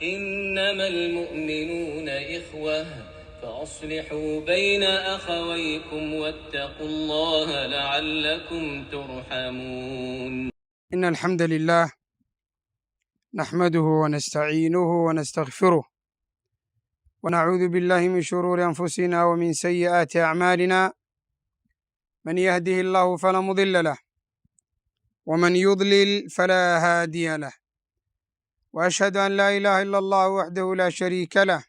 إنما المؤمنون إخوة فأصلحوا بين أخويكم واتقوا الله لعلكم ترحمون. إن الحمد لله نحمده ونستعينه ونستغفره ونعوذ بالله من شرور أنفسنا ومن سيئات أعمالنا، من يهده الله فلا مضل له ومن يضلل فلا هادي له، وأشهد أن لا إله إلا الله وحده لا شريك له،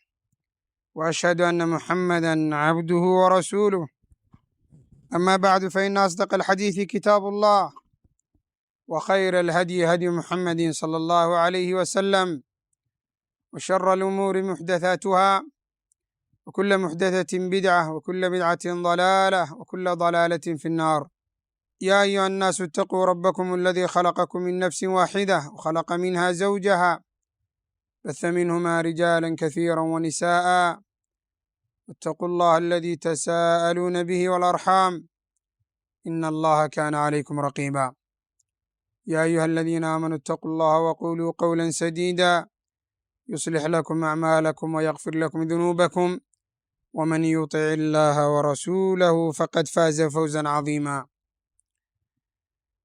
وأشهد أن محمدا عبده ورسوله. أما بعد، فإن أصدق الحديث كتاب الله، وخير الهدي هدي محمد صلى الله عليه وسلم، وشر الأمور محدثاتها، وكل محدثة بدعة، وكل بدعة ضلالة، وكل ضلالة في النار. يا أيها الناس اتقوا ربكم الذي خلقكم من نفس واحدة وخلق منها زوجها، بث منهما رجالا كثيرا ونساء، واتقوا الله الذي تساءلون به والأرحام، إن الله كان عليكم رقيبا. يا أيها الذين آمنوا اتقوا الله وقولوا قولا سديدا يصلح لكم أعمالكم ويغفر لكم ذنوبكم، ومن يطع الله ورسوله فقد فاز فوزا عظيما.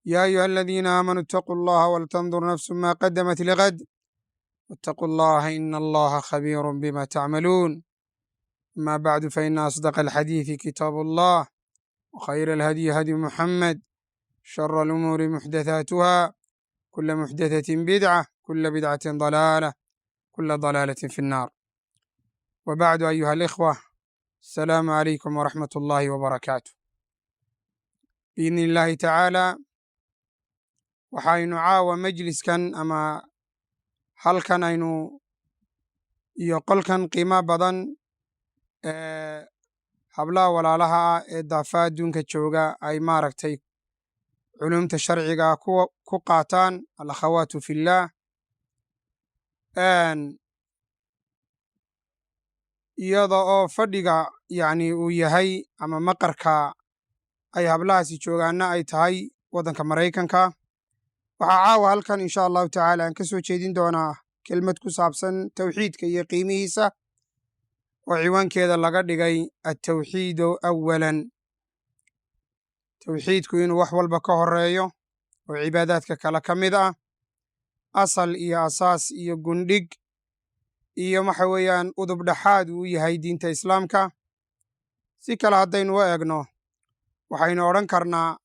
يا أيها الذين آمنوا اتقوا الله ولتنظر نفس ما قدمت لغد، واتقوا الله إن الله خبير بما تعملون. أما بعد، فإن أصدق الحديث كتاب الله، وخير الهدي هدي محمد، شر الأمور محدثاتها، كل محدثة بدعة، كل بدعة ضلالة، كل ضلالة في النار. وبعد، أيها الإخوة، السلام عليكم ورحمة الله وبركاته. بإذن الله تعالى waxaynu caawa majliskan ama halkan aynu iyo qolkan qiimo badan hablaha walaalaha ah ee daafaha adduunka jooga ay maaragtay culumta sharciga ku qaataan, alakhawaatu fillaah. iyada oo fadhiga uu yahay ama maqarka ay hablahaasi joogaanna ay tahay waddanka Maraykanka, waxaa caawa halkan insha allahu tacaala aan ka soo jeedin doonaa kelmad ku saabsan tawxiidka iyo qiimihiisa, oo ciwaankeeda laga dhigay attawxiidu awalan. tawxiidku inuu wax walba ka horeeyo oo cibaadaadka kale ka mid ah, asal iyo asaas iyo gundhig iyo waxa weeyaan udub dhexaad uu yahay diinta islaamka. si kale haddaynu u eegno, waxaynu odhan karnaa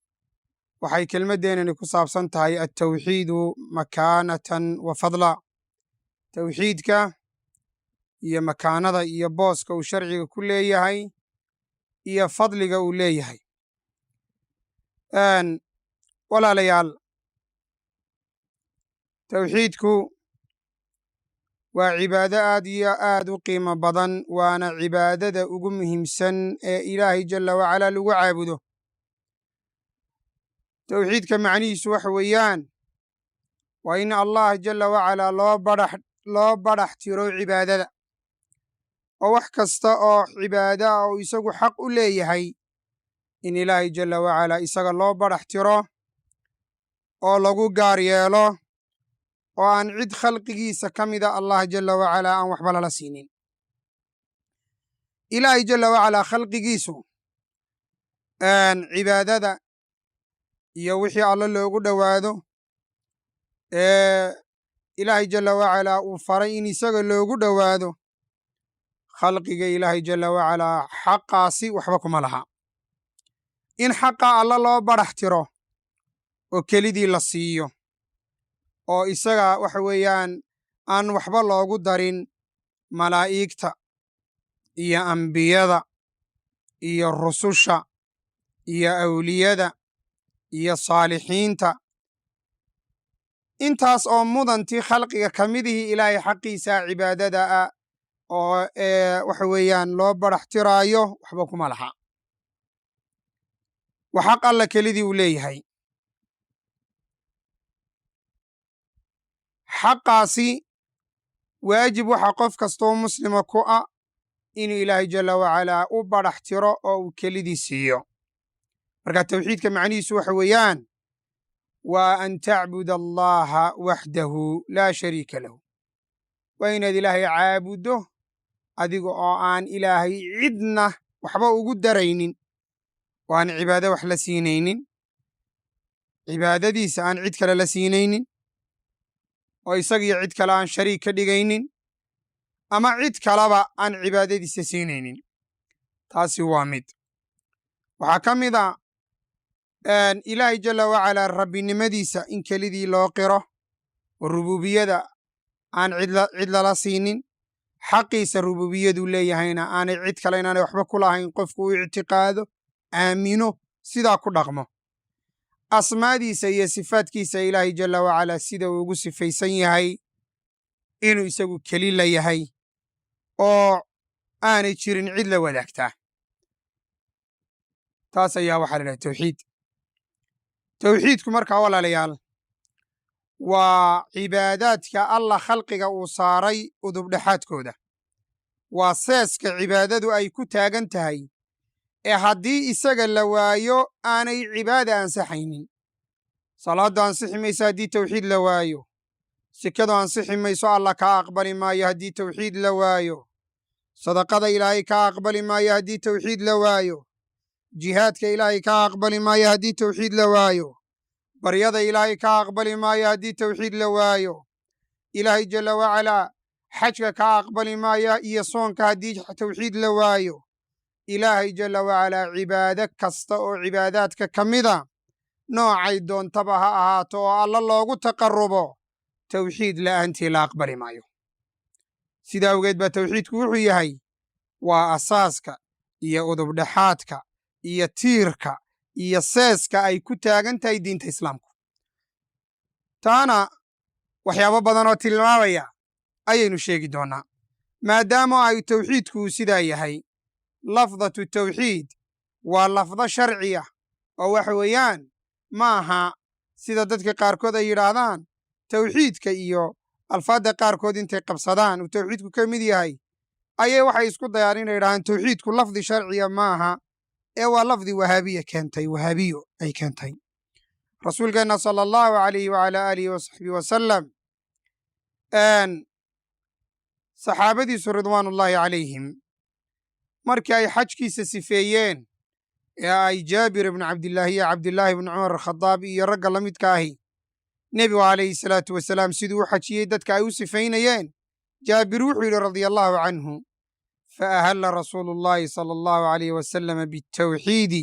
waxay kelmaddeenani ku saabsan tahay attawxiidu makaanatan wa fadla. tawxiidka iyo makaanada iyo booska uu sharciga ku leeyahay iyo fadliga uu leeyahay. walaalayaal, tawxiidku waa cibaado aad iyo aad u qiimo badan, waana cibaadada ugu muhiimsan ee ilaahay jalla wacalaa lagu caabudo. tawxiidka macnihiisu waxa weeyaan waa in allah jalla wacalaa loo badhax tiro cibaadada, oo wax kasta oo cibaado ah oo isagu xaq u leeyahay in ilaahay jalla wacalaa isaga loo badhax tiro oo lagu gaar yeelo, oo aan cid khalqigiisa ka mida allah jalla wacalaa aan waxba lala siinin. ilaahay jalla wacalaa khalqigiisu cibaadada iyo wixii alle loogu dhowaado ilaahay jalla wacalaa uu faray in isaga loogu dhowaado, khalqiga ilaahay jalla wacalaa xaqaasi waxba kuma laha. in xaqa alla loo badhax tiro oo kelidii la siiyo, oo isaga waxa weeyaan aan waxba loogu darin malaa'igta iyo ambiyada iyo rususha iyo awliyada iyo saalixiinta, intaas oo mudantii khalqiga ka midihii ilaahay xaqiisa cibaadada ah oo waxa weeyaan loo badhax tiraayo waxba kuma laha. waa xaq alla kelidii uu leeyahay. xaqaasi waajib waxa qof kastoo muslima ku ah inuu ilaahay jalla wacalaa u badhax tiro oo uu kelidii siiyo. marka tawxiidka macnihiisu waxa weeyaan waa an tacbud allaha waxdahu laa shariika lahu, waa inaad ilaahay caabuddo adiga oo aan ilaahay cidna waxba ugu daraynin oo aan cibaado wax la siinaynin cibaadadiisa aan cid kale la siinaynin oo isagiyo cid kale aan shariik ka dhigaynin ama cid kaleba aan cibaadadiisa siinaynin taasi waa mid waxaa ka mid a ilaahay jalla wacalaa rabbinimadiisa in kelidii loo qiro oo rububiyada aan cid lala siinin xaqiisa rububiyadu leeyahayna aanay cid kale inaanay waxba ku lahayn qofku u ictiqaado aamino sidaa ku dhaqmo asmaadiisa iyo sifaadkiisa ilaahay jalla wacalaa sida uu ugu sifaysan yahay inuu isagu keli la yahay oo aanay jirin cid la wadaagtaa taas ayaa waxaa la dhahay tawxiid tawxiidku markaa walaalayaal waa cibaadaadka allah khalqiga uu saaray udubdhexaadkooda waa seeska cibaadadu ay ku taagan tahay ee haddii isaga la waayo aanay cibaada ansaxaynin salaaddu ansixi mayso haddii tawxiid la waayo sikadu ansixi mayso allah kaa aqbali maayo haddii tawxiid la waayo sadaqada ilaahay kaa aqbali maayo haddii tawxiid la waayo jihaadka ilaahay kaa aqbali maayo haddii tawxiid la waayo baryada ilaahay kaa aqbali maayo haddii tawxiid la waayo ilaahay jalla wacalaa xajka kaa aqbali maaya iyo soonka haddii tawxiid la waayo ilaahay jalla wacalaa cibaado kasta oo cibaadaadka ka mida noocay doontaba ha ahaato oo alla loogu taqarrubo tawxiid la'aantii la aqbali maayo sidaa awgeed baa tawxiidku wuxuu yahay waa asaaska iyo udubdhexaadka iyo tiirka iyo seeska ay ku taagan tahay diinta islaamku taana waxyaabo badan oo tilmaamaya ayaynu sheegi doonnaa maadaama ay tawxiidku sidaa yahay lafdatu tawxiid waa lafdo sharciya oo waxa weeyaan ma aha sida dadka qaarkood ay yidhaahdaan tawxiidka iyo alfaadda qaarkood intay qabsadaan uu tawxiidku ka mid yahay ayay waxay isku dayaan inay yidhahdaan tawxiidku lafdi sharciya ma aha ee waa lafdi wahaabiya keentay wahaabiyo ay keentay rasuulkeenna sala allahu alayhi wacalaa aalihi wasaxbihi wasalam saxaabadiisu ridwaanullaahi calayhim markii ay xajkiisa sifeeyeen ee ay jaabir ibnu cabdillaahi iyo cabdillaahi ibnu cumar khadaab iyo ragga la midka ahi nebigu calayhi salaatu wasalaam siduu u xajiyey dadka ay u sifaynayeen jaabir wuxuu yidhi radia allaahu canhu faahalla rasuulu llaahi sala allahu alayh wasalama bitawxiidi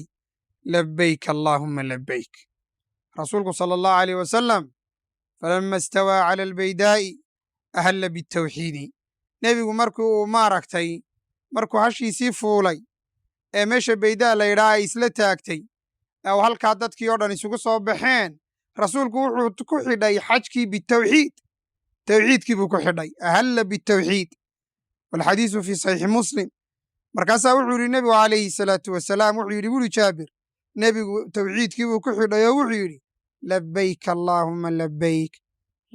labbayk allaahumma labbayk rasuulku sala allahu alayh wasalam falama istawaa cala albaydaa'i ahalla bitawxiidi nebigu markii uu maaragtay markuu hashiisii fuulay ee meesha baydaa la yidhaha ay isla taagtay ee uu halkaa dadkii oo dhan isugu soo baxeen rasuulku wuxuu ku xidhay xajkii bitawxiid tawxiidkii buu ku xidhay ahalla bitawxiid walxadiisu fii saxiixi muslim markaasaa wuxuu yidhi nebigu calayhi salaatu wasalaam wuxuu yidhi buuri jaabir nebigu tawxiidkii buu ku xidhay oo wuxuu yidhi labbayk allaahumma labbayk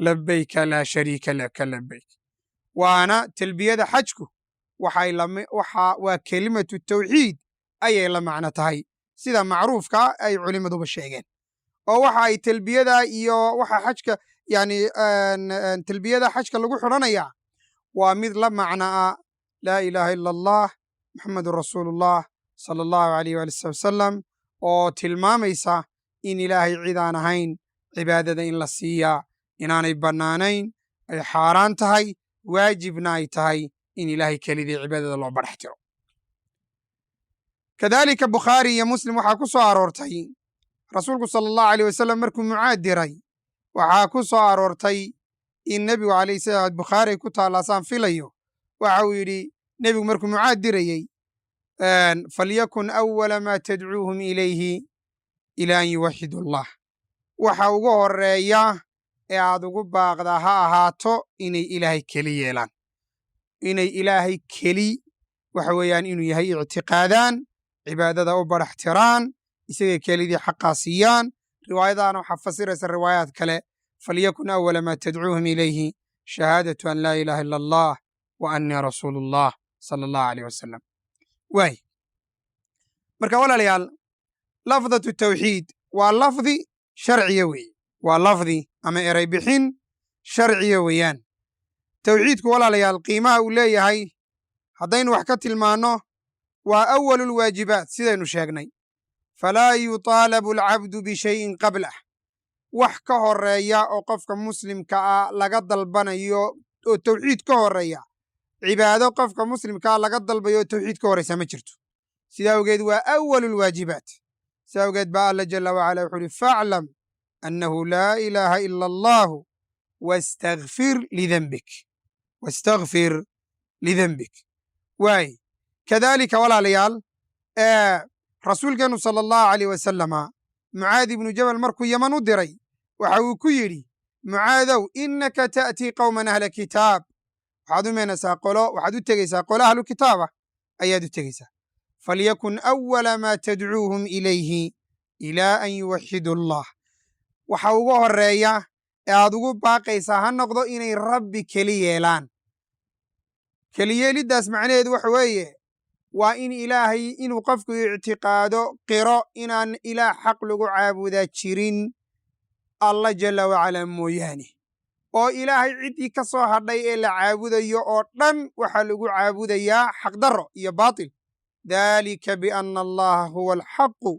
labbayka laa shariika laka labbayk waana talbiyada xajku waa kelimatu tawxiid ayay la macno tahay sida macruufka ay culimmaduba sheegeen oo waxa ay talbiyada iyo waxa xajka yani talbiyada xajka lagu xidhanayaa waa mid la macno ah laa ilaaha ila allah muxamedun rasuulullah sala allahu alayh waali wasalam oo tilmaamaysa in ilaahay cid aan ahayn cibaadada in la siiyaa inaanay bannaanayn ay xaaraan tahay waajibna ay tahay in ilaahay kelidii cibaadada loo badhax tiro kadaalika bukhaari iyo muslim waxaa ku soo aroortay rasuulku sala allahu alayh wasalam markuu mucaad diray waxaa ku soo aroortay in nebigu calayhi salaam bukhaari ku taallaasaan filayo waxa uu yidhi nebigu markuu mucaad dirayey falyakun awala maa tadcuuhum ilayhi ilaa an yuwaxidu allah waxa ugu horreeya ee aad ugu baaqdaa ha ahaato inay ilaahay keli yeelaan inay ilaahay keli waxa weeyaan inuu yahay ictiqaadaan cibaadada u badhax tiraan isagay kelidii xaqaa siiyaan riwaayadaana waxaa fasiraysa riwaayaad kale falyakun awala maa tadcuuhum ilayhi shahaadatu an laa ilaaha ila allah wa annii rasuulu ullah sala allahu alayh wasalam waay marka walaalayaal lafdatu tawxiid waa lafdi sharciya weeye waa lafdi ama eray bixin sharciya weeyaan tawxiidku walaalayaal qiimaha uu leeyahay haddaynu wax ka tilmaanno waa awalu lwaajibaat sidaynu sheegnay falaa yutaalabu alcabdu bishayin qablah wax ka horeeya oo qofka muslimka ah laga dalbanayo oo tawxiid ka horeeya cibaado qofka muslimka ah laga dalbayo oo tawxiid ka horeysa ma jirto sidaa awgeed waa awalu lwaajibaat sidaa awgeed baa alla jala wacala wuxuu uhi faclam annahu laa ilaaha ila allahu wastakfir lidembik waay kadaalika walaalayaal rasuulkeennu sala allahu alayh wasalama mucaad ibnu jabal markuu yaman u diray waxa uu ku yidhi mucaadow innaka ta'tii qowman ahla kitaab waxaad u tegeysaa qolo ahlu kitaaba ayaad u tegeysaa falyakun awala maa tadcuuhum ilayhi ilaa an yuwaxidu allah waxa ugu horeeya ee aad ugu baaqaysaa ha noqdo inay rabbi keli yeelaan keliyeeliddaas macnaheedu waxa weeye waa in ilaahay inuu qofku ictiqaado qiro inaan ilaah xaq lagu caabudaa jirin allah jala wacalaa mooyaane oo ilaahay ciddii ka soo hadhay ee la caabudayo oo dhan waxaa lagu caabudayaa xaqdarro iyo baatil dalika biana allaha huwa alxaqu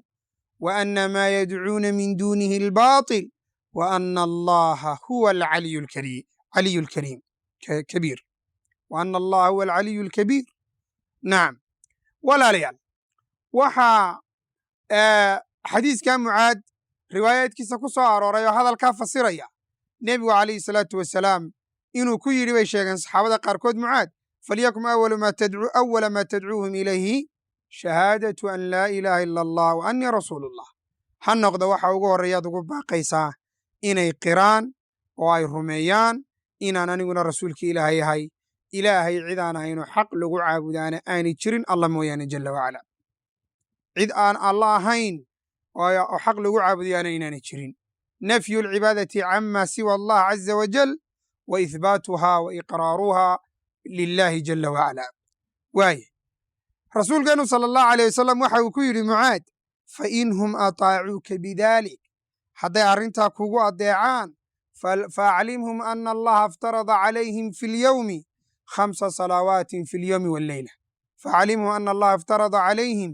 wa ana maa yadcuuna min duunihi albaatil wa ana allaha huwa alcaliyu alkariim kabiir wa ana allaha huwa alcaliyu alkabiir nacam walaalayaal waxaa xadiiska mucaad riwaayaadkiisa ku soo arooray oo hadalkaa fasiraya nebigu calayhi salaatu wasalaam inuu ku yidhi bay sheegeen saxaabada qaarkood mucaad falyakun awala maa tadcuuhum ilayhi shahaadatu an laa ilaaha ila allah wa annii rasuulu ullah ha noqdo waxa ugu horreeyaad ugu baaqaysaa inay qiraan oo ay rumeeyaan inaan aniguna rasuulkii ilaahay ahay ilaahay cid aan ahaynoo xaq lagu caabudaana aanay jirin allah mooyaane jala wacala cid aan alla ahayn oo xaq lagu caabudayaana inaanay jirin nafyu alcibaadati cama siwa allah caza wajal wa ihbaatuha wa iqraaruha lilahi jala wacala waaye rasuulkeennu sala allahu alayh wasalam waxa uu ku yidhi mucaad fainhum ataacuuka bidalik hadday arrintaa kugu addeecaan faaclimhum ana allaha aftarada calayhim fi lyowmi khamsa salawaatin fi lyowmi walleyla faaclimhum ana allaha aftarada calayhim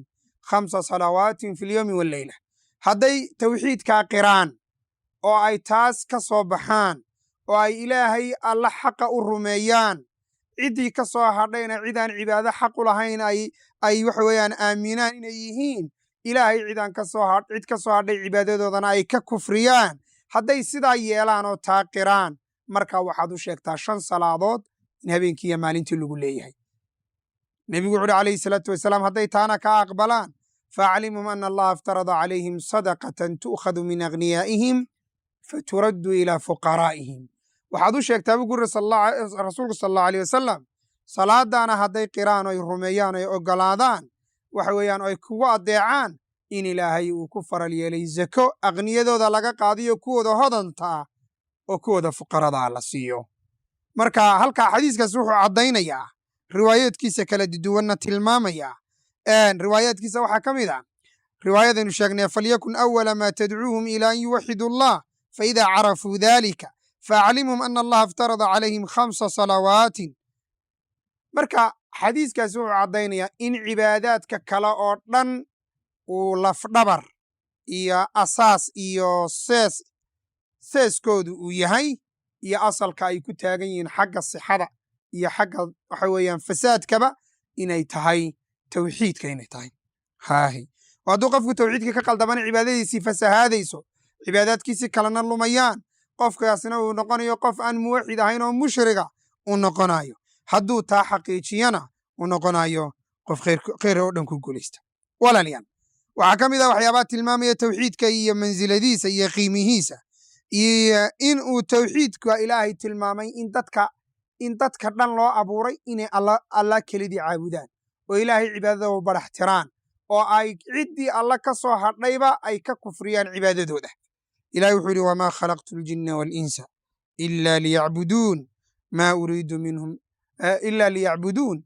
khamsa salawaatin fi lyowmi walleyla hadday tawxiidkaa qiraan oo ay taas ka soo baxaan oo ay ilaahay alla xaqa u rumeeyaan ciddii ka soo hadhayna cidaan cibaado xaq u lahayn ay waxa weeyaan aaminaan inay yihiin ilaahay cid ka soo hadhay cibaadadoodana ay ka kufriyaan hadday sidaa yeelaan oo taa qiraan markaa waxaad u sheegtaa 5 salaadood in habeenkii iyo maalintii lagu leeyahay nebigu wuxu uhi calayhi salaatu wasalaam hadday taana kaa aqbalaan faaclimhum ana allaha aftarada calayhim sadaqatan tu'khadu min aghniyaa'ihim faturaddu ilaa fuqaraa'ihim waxaad u sheegtaa buu guri rasuulku sal allahu alayh wasalam salaadaana hadday qiraan oy rumeeyaan oy oggolaadaan waxa weeyaan oy kugu addeecaan in ilaahay uu ku faral yeelay zako akhniyadooda laga qaadiyo kuwooda hodantaa oo kuwooda fuqaradaa la siiyo marka halkaa xadiiskaas wuxuu caddaynayaa riwaayaadkiisa kala duwanna tilmaamayaa riwaayaadkiisa waxaa ka mid ah riwaayadaynu sheegnay falyakun awala maa tadcuuhum ilaa an yuwaxidu allah faidaa carafuu dalika faaclimhum ana allaha aftarada calayhim 5 salawaatin marka xadiiskaas wuxuu caddaynayaa in cibaadaadka kale oo dhan uu lafdhabar iyo asaas iyo seeskoodu uu yahay iyo asalka ay ku taagan yihiin xagga sixada iyo xagga waxa weeyaan fasaadkaba inay tahay tawxiidka inay tahay haahi hadduu qofku tawxiidka ka qaldamana cibaadadiisii fasahaadayso cibaadaadkiisii kalena lumayaan qofkaasna uu noqonayo qof aan muwaxid ahayn oo mushriga uu noqonayo hadduu taa xaqiijiyana uu noqonayo qof khayr oo dhan ku guulaysta walaalayaal waxaa ka mid ah waxyaabaha tilmaamaya tawxiidka iyo mansiladiisa iyo qiimihiisa iyo in uu tawxiidka ilaahay tilmaamay in dadka dhan loo abuuray inay alla kelidii caabudaan oo ilaahay cibaadada u barax tiraan oo ay ciddii alla ka soo hadhayba ay ka kufriyaan cibaadadooda ilahay wuxuu yidhi wamaa khalaqtu ljinna waalinsa ila liyacbuduun maa uriidu minhum ila liyacbuduun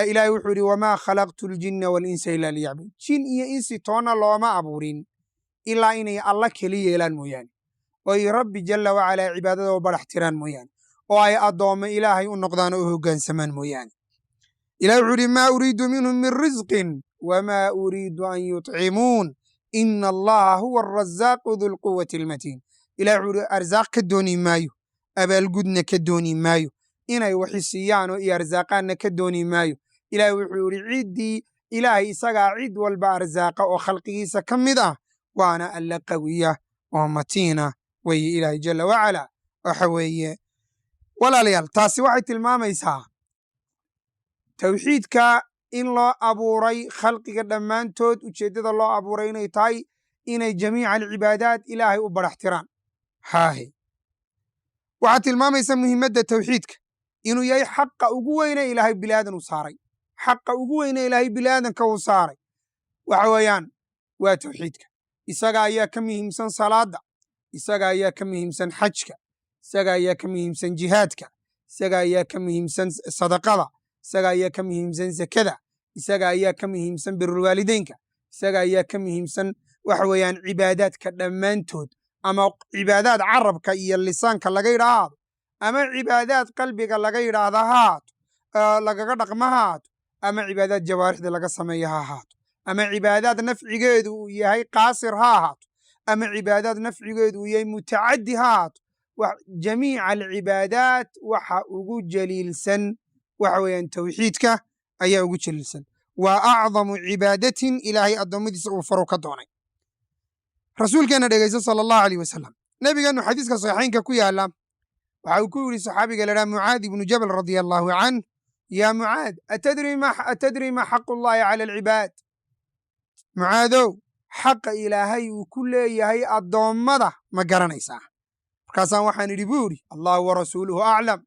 ilahay wuxuu yidhi wamaa khalaqtu ljinna waalinsa ila liyacbuduun jin iyo insi toonna looma abuurin ilaa inay alla keli yeelaan mooyaane oy rabbi jala wacalaa cibaadada u barax tiraan mooyaane oo ay addoommo ilaahay u noqdaan oo u hoggaansamaan mooyaane. ilahi wuxuu uhi maa uriidu minhum min risqin wamaa uriidu an yutcimuun ina allaha huwa arazaaqu dulquwati almatiin. ilahi wuxuu uhi arsaaq ka dooni maayo, abaalgudna ka dooni maayo, inay waxi siiyaan oo iyo arsaaqaanna ka dooni maayo. ilahi wuxuu yidhi ciddii ilaahay isagaa cid walba arsaaqa oo khalqigiisa ka mid ah, waana alla qawiya oo matiina weeye ilaahay jalla wacala. waxa weeye walaalayaal, taasi waxay tilmaamaysaa tawxiidka in loo abuuray khalqiga dhammaantood, ujeeddada loo abuuray inay tahay inay jamiica alcibaadaat ilaahay u baraxtiraan. haahe waxaad tilmaamaysa muhiimadda tawxiidka inuu yahay xaqa ugu weyne ilaahay bilaadan u saaray. xaqa ugu weyne ilaahay bilaadanka uu saaray waxa weeyaan waa tawxiidka. isaga ayaa ka muhiimsan salaadda, isaga ayaa ka muhiimsan xajka, isaga ayaa ka muhiimsan jihaadka, isaga ayaa ka muhiimsan sadaqada, isaga ayaa ka muhiimsan zakada, isaga ayaa ka muhiimsan birulwaalideynka, isaga ayaa ka muhiimsan waxa weeyaan cibaadaadka dhammaantood, ama cibaadaad carabka iyo lisaanka laga yidhaahdo, ama cibaadaad qalbiga laga yidhaahda ha haato, lagaga dhaqma ha haato, ama cibaadaad jawaarixda laga sameeya ha ahaato, ama cibaadaad nafcigeedu uu yahay qaasir ha ahaato, ama cibaadaad nafcigeedu uu yahay mutacaddi ha ahaato. jamiica alcibaadaat waxa ugu jaliilsan waxa weeyaan tawxiidka ayaa ugu jaliilsan. waa acdamu cibaadatin ilaahay addoommadiisa uu faru ka doonay. rasuulkeenna dhegaysta sala allahu alayh wasalam, nebigeennu xadiiska saxiixaynka ku yaala waxa uu ku yidhi saxaabiga la dhaha mucaad ibnu jabal radia allahu canh, yaa mucaad atadri ma xaqu llahi cala alcibaad. mucaadow, xaqa ilaahay uu ku leeyahay addoommada ma garanaysaa? markaasaan waxaan idhi buu idhi allahu wa rasuuluhu aclam,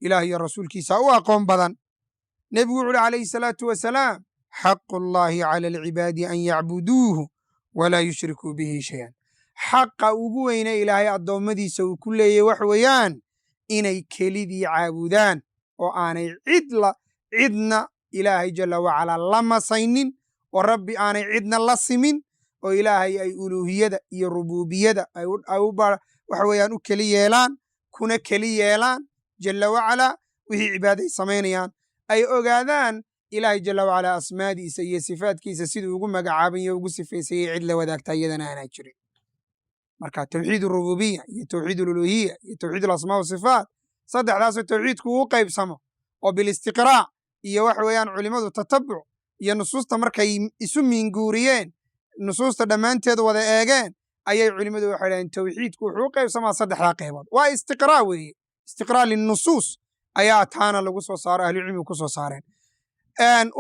ilaah iyo rasuulkiisa u aqoon badan. nebigu wuxu uhi calayhi salaatu wasalaam, xaqu llahi cala alcibaadi an yacbuduuhu walaa yushrikuu bihi shayan. xaqa ugu weyne ilaahay addoommadiisa uu ku leeyahy wax weeyaan inay kelidii caabudaan oo aanay cidna ilaahay jalla wacalaa la masaynin, oo rabbi aanay cidna la simin, oo ilaahay ay uluuhiyada iyo rubuubiyada waxa weeyaan u keli yeelaan, kuna keli yeelaan jalla wacalaa wixii cibaaday samaynayaan. ay ogaadaan ilaahay jalla wacalaa asmaadiisa iyo sifaadkiisa siduu ugu magacaaban iyo ugu sifaysayay cid la wadaagta iyadana aanaa jirin. marka tawxiid urububiya iyo tawxiid ululuhiya iyo tawxiid alasmaa wasifaat, saddexdaasoo tawxiidku uu qaybsamo oo bilistiqraa iyo waxa weeyaan culimmadu tatabuc iyo nusuusta markay isu miinguuriyeen, nusuusta dhammaanteed wada eegeen, ayay culimmadu waxay dhahdeen tawxiidku wuxuu u qaybsamaa saddexdaa qaybood. waa istiqraa weeye, istiqraa linnusuus ayaa taana lagu soo saaro, ahlucilmigu ku soo saareen.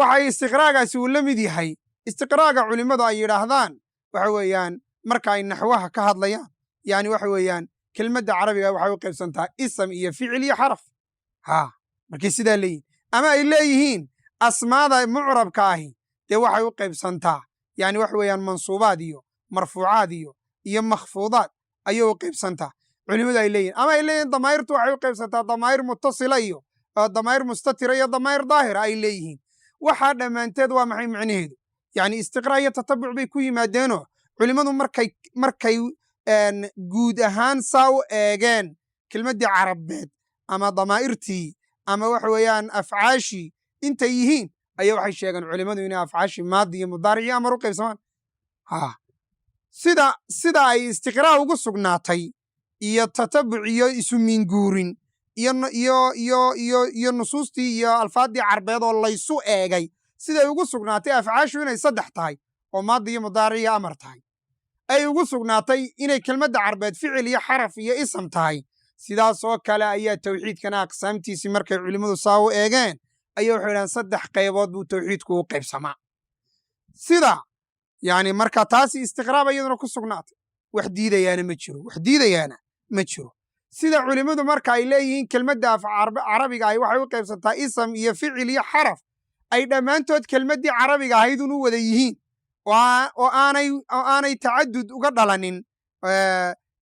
waxay istiqraagaasi uu la mid yahay istiqraaga culimmadu ay yidhaahdaan waxa weeyaan marka ay naxwaha ka hadlayaan, yani waxa weeyaan kelmadda carabiga waxay u qaybsantaa ism iyo ficil iyo xaraf. markay sidaa leeyihin, ama ay leeyihiin asmaada mucrabka ahi dee waxay u qaybsantaa yani waxa weeyaan mansuubaad iyo marfuucaad iyo makhfuudaad ayay u qaybsantaa culimmadu ay leeyihin. ama ay leeyihin damaa'irtu waxay u qaybsantaa damaa'ir mutasila iyo damaa'ir mustatira iyo damaa'ir daahira ay leeyihiin. waxaa dhammaanteed waa maxay macnaheedu? yani istiqraa iyo tatabuc bay ku yimaadeenoo culimmadu markay guud ahaan saa u eegeen kelmaddii carabeed ama damaa'irtii ama waxa weeyaan afcaashii intay yihiin, ayaa waxay sheegeen culimmadu inay afcaashii maadi iyo mudaaric iyo amar u qaybsamaan. sida ay istiqraa ugu sugnaatay iyo tatabuc iyo isu miinguurin iyo nusuustii iyo alfaaddii carbeed oo laysu eegay, siday ugu sugnaatay afcaashu inay saddex tahay oo maadi iyo mudaaric iyo amar tahay, ay ugu sugnaatay inay kelmadda carbeed ficil iyo xaraf iyo ism tahay, sidaas oo kale ayaa tawxiidkana aqsaamtiisii markay culimmadu saa u eegeen ayaa waxay dhahaan saddex qaybood buu tawxiidku u qaybsamaa. sida yani marka taasi istiqraaba iyaduna ku sugnaatay, wax diidayaana ma jiro. sida culimmadu marka ay leeyihiin kelmadda af carabiga ahi waxay u qaybsantaa ism iyo ficil iyo xaraf, ay dhammaantood kelmaddii carabiga ahaydun u wada yihiin oo aanay tacadud uga dhalanin.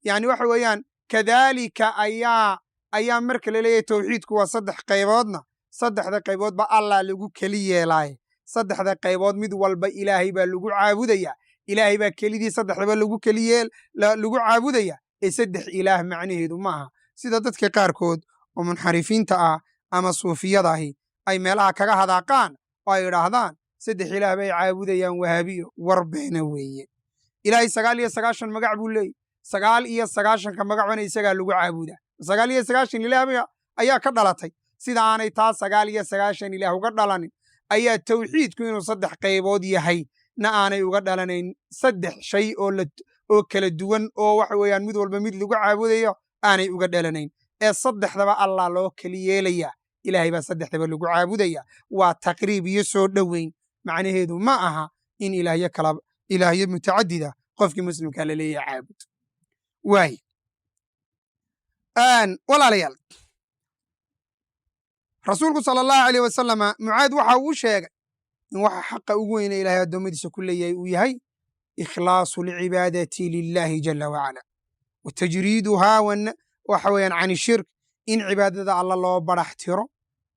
yani waxa weeyaan kadaalika ayaa marka la leeyahay tawxiidku waa saddex qayboodna, saddexda qayboodba allah lagu keli yeelaaye. saddexda qaybood mid walba ilaahay baa lagu caabudaya, ilaahay baa kelidii saddexdaba lagu caabudaya, ee saddex ilaah macnaheedu maaha sida dadka qaarkood oo munxarifiinta ah ama suufiyada ahi ay meelaha kaga hadaaqaan oo ay idhaahdaan 3 ilaah bay caabudayaan wahaabiyo war beena weeye ilaahay 9 magac buu leeyahy 9 magacbana isagaa lagu caabudaa 9 ilaah ayaa ka dhalatay sida aanay taa 9 ilaah uga dhalanin ayaa tawxiidku inuu 3 qaybood yahay na aanay uga dhalanayn 3 shay oo kala duwan oo waxa weeyaan mid walba mid lagu caabudayo aanay uga dhalanayn ee 3daba allah loo kali yeelayaa ilaahay baa 3daba lagu caabudaya waa taqriib iyo soo dhoweyn macnaheedu ma aha in ilaahyo mutacadida qofkii muslimka la leeyahay caabud waay walaalayaal rasuulku sala allahu alayh wasalama mucaad waxa uu sheegay in waxa xaqa ugu weyne ilaahay addoommadiisa ku leeyahay uu yahay ikhlaasu lcibaadati lilahi jala wacala wa tajriiduhaa waxa weeyaan can ishirk in cibaadada alla loo barax tiro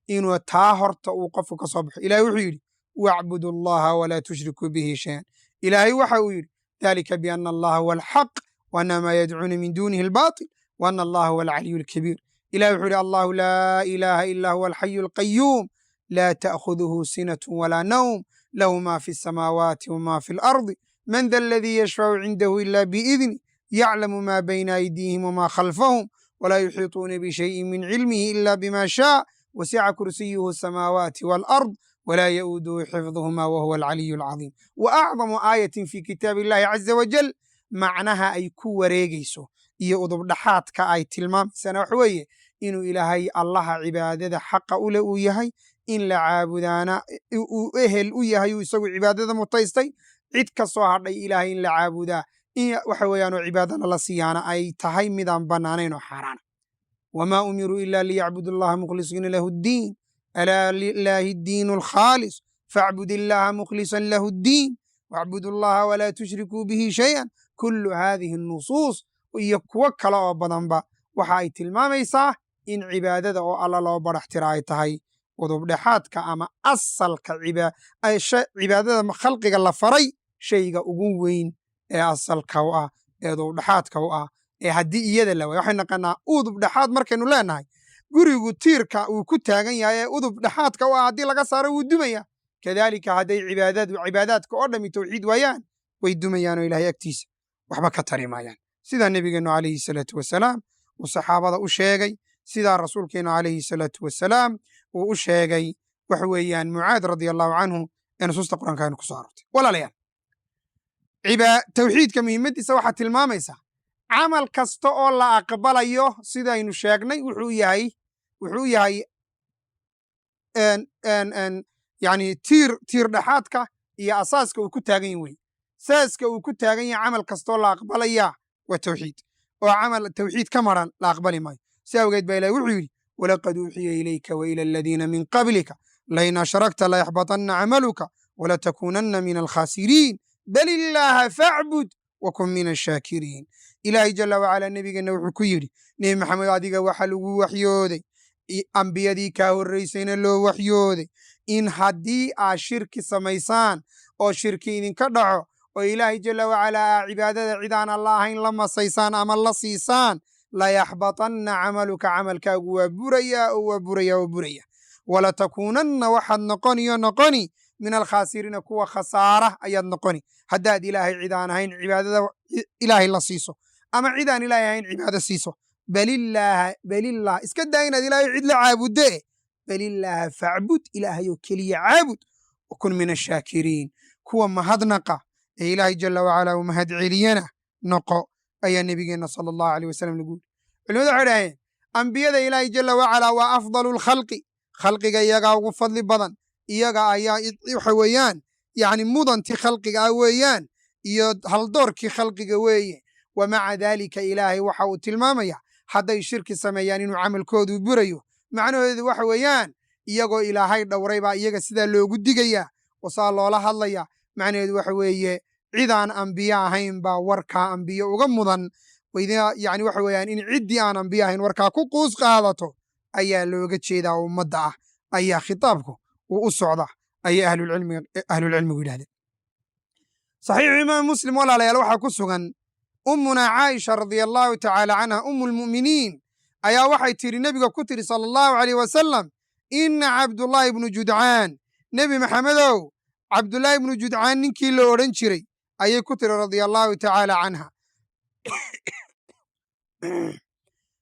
inuu taa horta uu qofku ka soo baxo ilahay wuxuu yidhi wacbudu allaha walaa tushrikuu bihi shayan ilaahay waxa uu yidhi dalika biana allaha huwa alxaq waana maa yadcuuna min dunihi albaatil waana allaha huwa alcaliyu alkabiir ilahi wuxuu yidhi allahu laa ilaaha ila huwa alxayu alqayuum laa ta'khuduhu sinatu walaa nawm lahu ma fi asamaawaati wama fi alardi man da aladii yashfacu cindahu ila biidni yaclamu ma bayna aydiihim wama khalfahum walaa yuxiiطuuna bishayin min cilmihi ila bima shaa wasica kursiyuhu asamaawaati waalard walaa ya'uuduhu xifduhuma wahuwa alcaliyu alcadiim wa acdamu aayatin fi kitaabi illahi caza wajal macnaha ay ku wareegayso iyo udubdhaxaadka ay tilmaamaysana waxa weeye inuu ilaahay allaha cibaadada xaqa u leh uu yahay in la caabudaana uu ehel u yahay uu isagu cibaadada mutaystay cid ka soo hadhay ilaahay in la caabudaa waxa weeyaanoo cibaadana la siiyaana ay tahay midaan bannaanayn oo xaaraana wamaa umiruu ila liyacbudu allaha mukhlisiina lahu ddiin alaa lilaahi ddiinu alkhaalis facbud illaha mukhlisan lahu ddiin wacbudu allaha walaa tushrikuu bihi shayan kullu haadihi nusuus iyo kuwo kale oo badanba waxa ay tilmaamaysaa in cibaadada oo alla loo barax tira ay tahay udubdhexaadka ama asalka cibaadada khalqiga la faray shayga ugu weyn ee asalka u ah ee udubdhexaadka u ah ee haddii iyada la waaya waxay naqanaa udubdhexaad markaynu leenahay gurigu tiirka uu ku taagan yahay ee udubdhexaadka u ah haddii laga saaro wuu dumaya kadaalika hadday cibaadaadka oo dhami tawxiid waayaan way dumayaanoo ilahay agtiisa waxba ka tari maayaan sidaa nebigeennu calayhi salaatu wasalaam uu saxaabada u sheegay sidaa rasuulkeennu calayhi salaatu wasalaam uu u sheegay waxa weeyaan mucaad radia allahu canhu ee nusuusta qur'aanka aynu ku soo aroortay walaalayaal tawxiidka muhiimaddiisa waxaa tilmaamaysaa camal kasta oo la aqbalayo sidaynu sheegnay wuxuu yahay yani tiir dhexaadka iyo asaaska uu ku taagan yahy wey saaska uu ku taagan yahay camal kastaoo la aqbalayaa waa tawxiid oo camal tawxiid ka maran la aqbali maayo si awgeed baa ilahi wuxuu yidhi walaqad uuxiya ilayka waila aladiina min qablika lain ashrakta layaxbaطanna camaluka walatakuunanna min alkhaasiriin bal illaaha facbud wakun min ashaakiriin ilaahay jala wacalaa nebigeenna wuxuu ku yidhi nebi maxamed adiga waxa lagu waxyooday ambiyadii kaa horraysayna loo waxyooday in haddii aad shirki samaysaan oo shirki idinka dhaco oo ilaahay jala wacalaa aa cibaadada cid aan alla ahayn la masaysaan ama la siisaan layaxbaطanna camaluka camalkaagu waa burayaa oo waa buraya oo buraya walatakuunanna waxaad noqoni min alkhaasiriina kuwa khasaara ayaad noqoni haddaad ilaahay cid aan ahayn cibaadada ilaahay la siiso ama cid aan ilaahay ahayn cibaado siiso balillah iska daa inaad ilaahay cid la caabudde balillaaha facbud ilaahayoo keliya caabud wakun min ashaakiriin kuwa mahadnaqa ee ilaahay jala wacalaa uu mahad celiyana noqo ayaa nebigeenna sala allahu aleyh wasalam lagu yiri culimadu waxay dhaheen ambiyada ilaahay jala wacalaa waa afdalu lkhalqi khalqiga iyagaa ugu fadli badan iyaga ayaa waxa weeyaan yani mudantii khalqiga ah weeyaan iyo haldoorkii khalqiga weeye wa maca daalika ilaahay waxa uu tilmaamaya hadday shirki sameeyaan inuu camalkoodu burayo macnaheedu waxa weeyaan iyagoo ilaahay dhowray baa iyaga sidaa loogu digayaa oo saa loola hadlaya macnaheedu waxa weeye cidaan ambiye ahayn baa warkaa ambiye uga mudan yani waxa weeyaan in ciddii aan ambiye ahayn warkaa ku quus qaadato ayaa looga jeedaa oo ummadda ah ayaa khitaabku uu u socda ayay ahlulcilmigu yidhahdeen saxiixu imaam muslim walaalayaal waxaa ku sugan ummunaa caaisha radia allahu tacaala canha umu lmu'miniin ayaa waxay tiri nebiga ku tiri sala allahu calayh wasalam inna cabdullaahi ibnu judcaan nebi maxamedow cabdullaahi ibnu judcaan ninkii la odhan jiray ayay ku tiri radia allaahu tacaala canha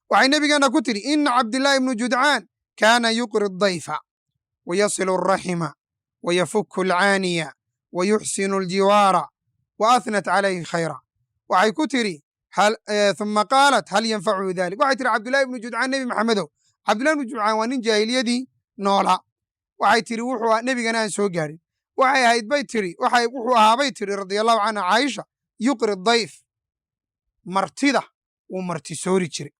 waxay nebigeenna ku tiri inna cabdillaahi ibnu judcaan kaana yuqri dayfa wayasilu alraxima wayafuku alcaaniya wayuxsinu aljiwaara wa ahnat calayhi khayra waxay ku tiri uma qaalat hal yanfacuhu dalik waxay tiri cabdullahi ibnu judcaan nebi maxamedow cabdullahi ibnu judcaan waa nin jaahiliyadii noolaa waxay tiri wuxuu nebigana aan soo gaadhin waxay ahayd bay tiri wuxuu ahaabay tiri radia allahu canha caaisha yuqri dayf martida wuu martisoori jiray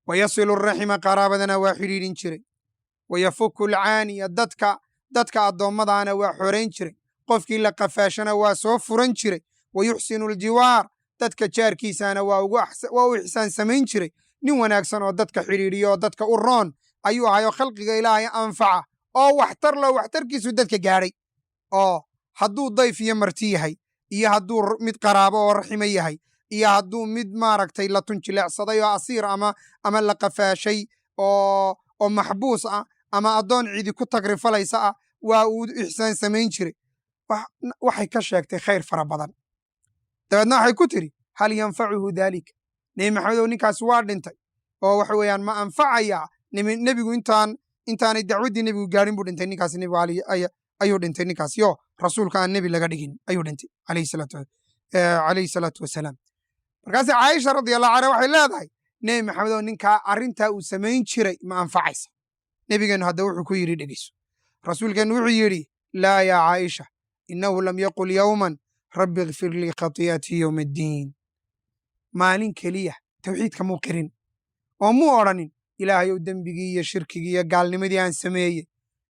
wayasilu araxima qaraabadana waa xidhiidhin jiray wayafuku alcaaniya dadka addoommadaana waa xorayn jiray qofkii la qafaashana waa soo furan jiray wayuxsinu aljiwaar dadka jaarkiisana waa u ixsaan samayn jiray nin wanaagsan oo dadka xidhiidhiyo oo dadka u roon ayuu ahayoo khalqiga ilaahay anfaca oo waxtar lo waxtarkiisu dadka gaadhay oo hadduu dayf iyo marti yahay iyo hadduu mid qaraabo oo raximo yahay iyo hadduu mid maaragtay la tunjileecsaday oo asiir ama la qafaashay oo maxbuus ah ama addoon cidi ku tagrifalaysa ah waa uu ixsaan samayn jiray waxay ka sheegtay khayr fara badan dabeedna waxay ku tiri hal yanfacuhu daalika nebi maxamedow ninkaas waa dhintay oo waxa weeyaan ma anfacayaa nebigu intaanay dacwaddii nebigu gaadhin buu dhintay ninkaas nebigu ayuu dhintay ninkaas yo rasuulka aan nebi laga dhigin ayuu dhintay calayhi salaatu wasalaam markaase caaisha radiallahu canha waxay leedahay nebi maxamedow ninkaa arrintaa uu samayn jiray ma anfacaysa nebigeennu hadda wuxuu ku yidhi dhegeyso rasuulkeennu wuxuu yidhi laa yaa caaisha innahu lam yaqul yowman rabbi ikfir lii khatii'atii yowma addiin maalin keliya tawxiidka muu qirin oo muu odhanin ilaahayow dembigii iyo shirkigii iyo gaalnimadii aan sameeyey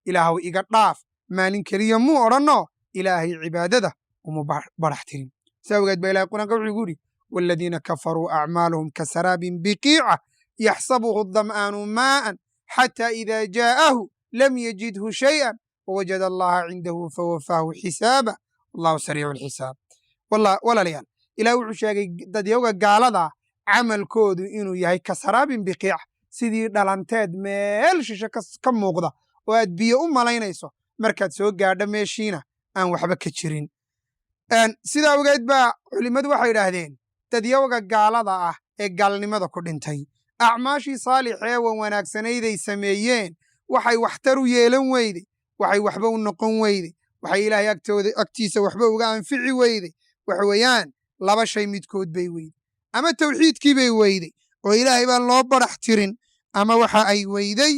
ilaahow iga dhaaf maalin keliya muu odhanno ilaahay cibaadada uma barax tirin saa ogeed baa ilahay quraanka wuxuu igu yidhi waaladiina kafaruu acmaaluhum kasaraabin biqiica yaxsabuhu dam'aanu maa'an xataa idaa jaa'ahu lam yajidhu shay'an wawajada allaha cindahu fawafaahu xisaaba wallahu sariicu alxisaab walaalayaal ilaah wuxuu sheegay dadyowga gaalada camalkoodu inuu yahay kasaraabin biqiica sidii dhalanteed meel shishe ka muuqda oo aad biyo u malaynayso markaad soo gaadho meeshiina aan waxba ka jirin sidaa ogeed baa culimmadu waxay idhaahdeen dadyowga gaalada ah ee gaalnimada ku dhintay acmaashii saalixee wan wanaagsanayday sameeyeen waxay waxtar u yeelan weyday waxay waxba u noqon weyday waxay ilaahay agtiisa waxba uga anfici weyday waxa weeyaan laba shay midkood bay weyday ama tawxiidkii bay weyday oo ilaahay baan loo barax tirin ama waxa ay weyday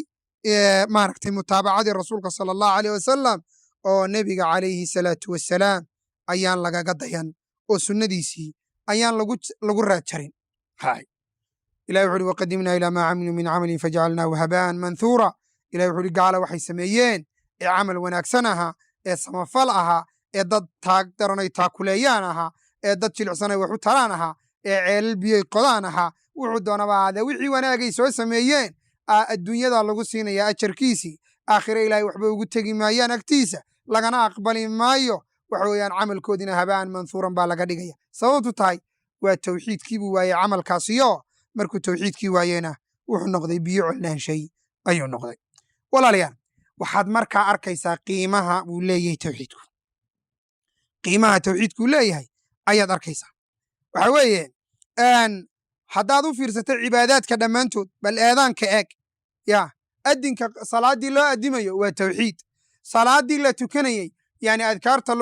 maaragtay mutaabacadii rasuulka sala allahu aleyh wasalam oo nebiga calayhi salaatu wasalaam ayaan lagaga dayan oo sunnadiisii ayaan lagu raadjarin ilahi wuxu uhi waqadimnaa ilaa maa camiluu min camalin fajacalnaahu habaan manhuura ilahi wuxu uhi gaala waxay sameeyeen ee camal wanaagsan ahaa ee samafal ahaa ee dad taag daranay taakuleeyaan ahaa ee dad jilicsanay wax u taraan ahaa ee ceelal biyoy qodaan ahaa wuxuu doonaba ahaadee wixii wanaagay soo sameeyeen adduunyada lagu siinayaa ajarkiisii aakhire ilaahay waxba ugu tegi maayaan agtiisa lagana aqbali maayo waxa weeyaan camalkoodina habaan manhuuran baa laga dhigaya sababtu tahay waa tawxiidkii buu waayey camalkaasiyo markuu tawxiidkii waayena wuxuu noqday biyo collaanshay ayuu noqday walaalayaal waxaad markaa arkaysaa qiimaha uu leeyahay tawxiidku qiimaha tawxiidkuu leeyahay ayaad arkaysaa waxa weeye haddaad u fiirsato cibaadaadka dhammaantood bal eedaanka eeg ya adinka salaaddii loo addimayo waa tawxiid salaaddii la tukanayey yani adkaarta